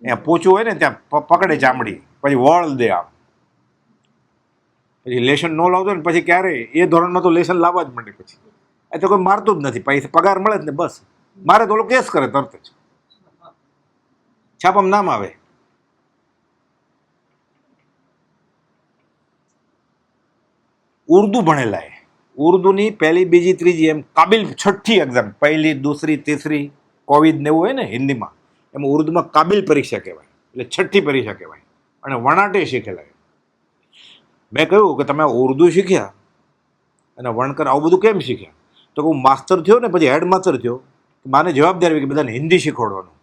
ત્યાં પોચું હોય ને ત્યાં પકડે ચામડી, પછી વળ દે આમ, પછી લેશન ન લાવતો ને પછી ક્યારે એ ધોરણમાં તો લેશન લાવવા જ માંડે. પછી એ તો કોઈ મારતું જ નથી, પૈસા પગાર મળે જ ને બસ. મારે તો કેસ કરે તરત જ, છાપામાં નામ આવે. ઉર્દू ભણેલા એ ઉર્દુની પહેલી બીજી ત્રીજી એમ કાબિલ છઠ્ઠી એક્ઝામ પહેલી દૂસરી તીસરી કોવિડ ને એવું હોય ને હિન્દીમાં એમાં ઉર્દુમાં કાબિલ પરીક્ષા કહેવાય એટલે છઠ્ઠી પરીક્ષા કહેવાય અને વણાટે શીખેલા. મેં કહ્યું કે તમે ઉર્દુ શીખ્યા અને વણકર આવું બધું કેમ શીખ્યા? તો હું માસ્તર થયો ને પછી હેડ માસ્તર થયો માને જવાબદારી કે બધાને હિન્દી શીખવાડવાનું,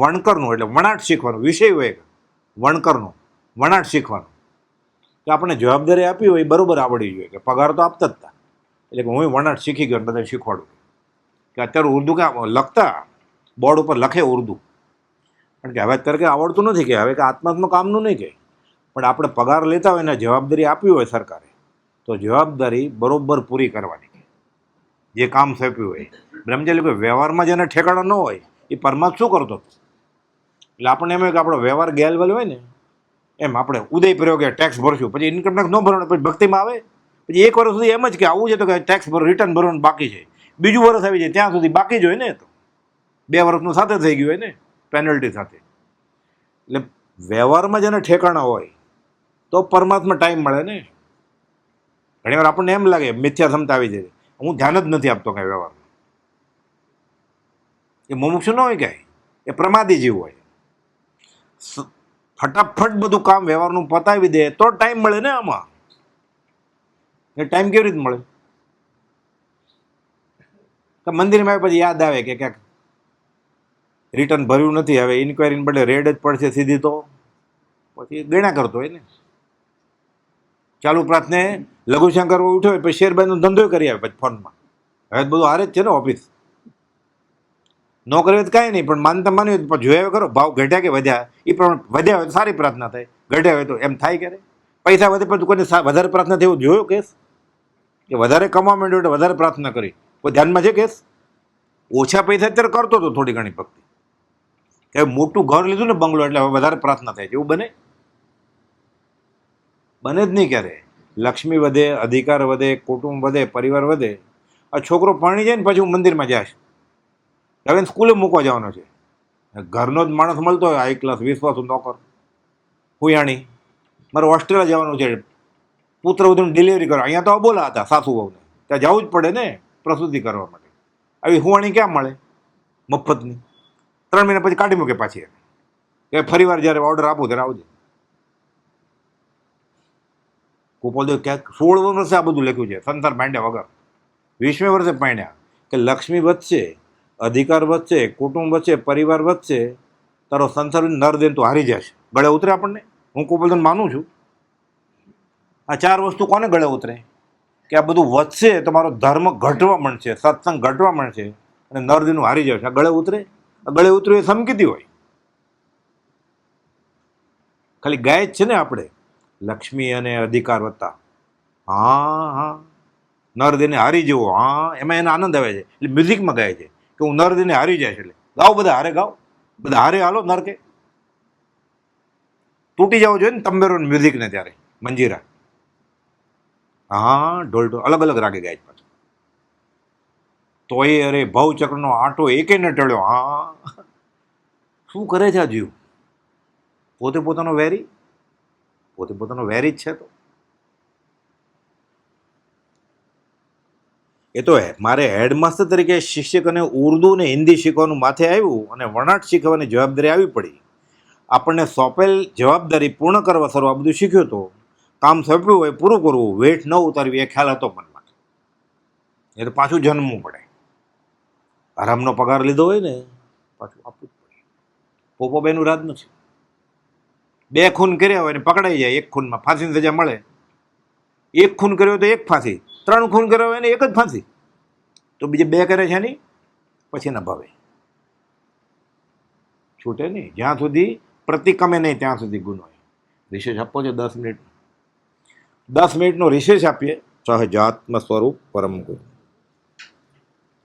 વણકરનું એટલે વણાટ શીખવાનું વિષય હોય વણકરનો વણાટ શીખવાનું કે આપણે જવાબદારી આપી હોય એ બરાબર આવડવી જોઈએ કે પગાર તો આપતા જ હતા એટલે કે હું વણાટ શીખી ગયો બધાને શીખવાડું કે અત્યારે ઉર્દુ ક્યાં લખતા બોર્ડ ઉપર લખે ઉર્દુ કારણ કે હવે અત્યારે કંઈ આવડતું નથી કે હવે કે આત્માત્મક કામનું નહીં કે પણ આપણે પગાર લેતા હોય ને જવાબદારી આપી હોય સરકારે તો જવાબદારી બરોબર પૂરી કરવાની જે કામ સોંપ્યું હોય. સમજેલું કે વ્યવહારમાં જેને ઠેકાણો ન હોય એ પરમાત્મા શું કરતો હતો? એટલે આપણને એમ હોય કે આપણો વ્યવહાર ગેલવેલ હોય ને એમ આપણે ઉદય પ્રયોગે ટેક્સ ભરશું પછી ઇન્કમ ટેક્સ ન ભરવાનું પછી ભક્તિમાં આવે પછી એક વર્ષ સુધી એમ જ કે આવું છે તો કે ટેક્સ ભરો રિટર્ન ભરવાનું બાકી છે બીજું વર્ષ આવી જાય ત્યાં સુધી બાકી જ હોય ને તો 2 વર્ષનું સાથે થઈ ગયું હોય ને પેનલ્ટી સાથે. એટલે વ્યવહારમાં જેને ઠેકાણા હોય તો પરમાત્મા ટાઈમ મળે ને. ઘણી વાર આપણને એમ લાગે મિથ્યા ક્ષમતા આવી જાય હું ધ્યાન જ નથી આપતો કાંઈ વ્યવહારમાં. એ મુમુક્ષુ ન હોય કાંઈ એ પ્રમાદી જીવ હોય. ફટાફટ બધું કામ વ્યવહારનું પતાવી દે તો ટાઈમ મળે ને આમાં. એ ટાઈમ કેવી રીતે મળે? કે મંદિરમાં આવે પછી યાદ આવે કે ક્યાંક રિટર્ન ભર્યું નથી હવે ઇન્ક્વાયરીને બદલે રેડ જ પડશે સીધી તો પછી ગણ્યા કરતો હોય ને. ચાલુ પ્રાર્થને લઘુશંકર ઉઠ્યો હોય પછી શેરબાઈનો ધંધો કરી આવે પછી ફોનમાં. હવે બધું હારે જ છે ને ઓફિસ ન કરે તો કાંઈ નહીં પણ માનતા માન્યું પણ જોયા કરો ભાવ ઘટ્યા કે વધ્યા એ પ્રમાણે વધ્યા હોય તો સારી પ્રાર્થના થાય ઘટ્યા હોય તો એમ થાય ક્યારે પૈસા વધે પણ કોઈને વધારે પ્રાર્થના થઈ એવું જોયો કેસ કે વધારે કમાવા માંડ્યો એટલે વધારે પ્રાર્થના કરી કોઈ ધ્યાનમાં છે કેસ? ઓછા પૈસા અત્યારે કરતો હતો થોડી ઘણી ભક્તિ કે મોટું ઘર લીધું ને બંગલો એટલે હવે વધારે પ્રાર્થના થાય છે એવું બને? બને જ નહીં ક્યારે. લક્ષ્મી વધે, અધિકાર વધે, કુટુંબ વધે, પરિવાર વધે. આ છોકરો પરણી જાય ને પછી હું મંદિરમાં જઈશ હવે સ્કૂલે મૂકવા જવાનો છે. ઘરનો જ માણસ મળતો હોય હાઈ ક્લાસ વિશ્વાસુ નોકર હુયાણી મારે ઓસ્ટ્રેલિયા જવાનું છે પુત્ર વધુની ડિલિવરી કરવા અહીંયા તો બોલા હતા સાસુ બહુને ત્યાં જવું જ પડે ને પ્રસૂતિ કરવા માટે. આવી હુવાણી ક્યાં મળે મફતની? 3 મહિના પછી કાઢી મૂકે પાછી કે ફરી વાર જ્યારે ઓર્ડર આપો ત્યારે આવજે. ગોપાલદેવ ક્યાંક 16 વર્ષે આ બધું લખ્યું છે સંસાર માંડ્યા વગર 20મે વર્ષે પાડ્યા કે લક્ષ્મી વધશે, અધિકાર વધશે, કુટુંબ વધશે, પરિવાર વધશે, તારો સંસાર નર દેન તું હારી જશે. ગળે ઉતરે આપણને? હું ગોપાલદેવ માનું છું આ 4 વસ્તુ કોને ગળે ઉતરે કે આ બધું વધશે તો મારો ધર્મ ઘટવા માંડશે, સત્સંગ ઘટવા માંડશે અને નર દેનું હારી જશે. આ ગળે ઉતરે? આ ગળે ઉતરે એ સમકીતી હોય ખાલી ગાય જ છે ને આપણે લક્ષ્મી અને અધિકાર વધતા હા હા નરદેને હારી જવો હા એમાં એને આનંદ આવે છે એટલે મ્યુઝિકમાં ગાય છે કે હું નરદેને હારી જાય છે એટલે ગાઓ બધા હારે ગાઓ બધા હારે હાલો નર કે તૂટી જવો જોઈએ ને તંબેરો મ્યુઝિકને ત્યારે મંજીરા હા ઢોલ અલગ અલગ રાગે ગાય પાછું તોય અરે ભવચક્રનો આંટો એકે ન ટળ્યો. હા શું કરે છે આ જીવ? પોતે પોતાનો વેરી પોતે પોતાનો વેરી જ છે. તો એ તો મારે હેડમાસ્ટર તરીકે શિક્ષક અને ઉર્દુ અને હિન્દી શીખવાનું માથે આવ્યું અને વણાટ શીખવાની જવાબદારી આવી પડી. આપણને સોંપેલ જવાબદારી પૂર્ણ કરવા સર્વ આ બધું શીખ્યો હતો. કામ સોંપ્યું હોય પૂરું કરવું, વેઠ ન ઉતારવી એ ખ્યાલ હતો મનમાં. એ તો પાછું જન્મવું પડે. આરામનો પગાર લીધો હોય ને પાછું આપવું જ પડે. પોપોબાઈનું રાજ નથી. 2 ખૂન કર્યા હોય ને પકડાઈ જાય 1 ખૂનમાં ફાંસીની સજા મળે. 1 ખૂન કર્યો તો 1 ફાંસી, 3 ખૂન કર્યા હોય ને 1 જ ફાંસી. તો બીજે 2 કરે છે નહીં પછી ના ભાવે છૂટે નહીં. જ્યાં સુધી પ્રતિક્રમે નહીં ત્યાં સુધી ગુનો. રિસેસ આપવો છે 10 મિનિટ. 10 મિનિટનો રિસેસ આપીએ. સહજાત્મ સ્વરૂપ પરમ ગુરુ.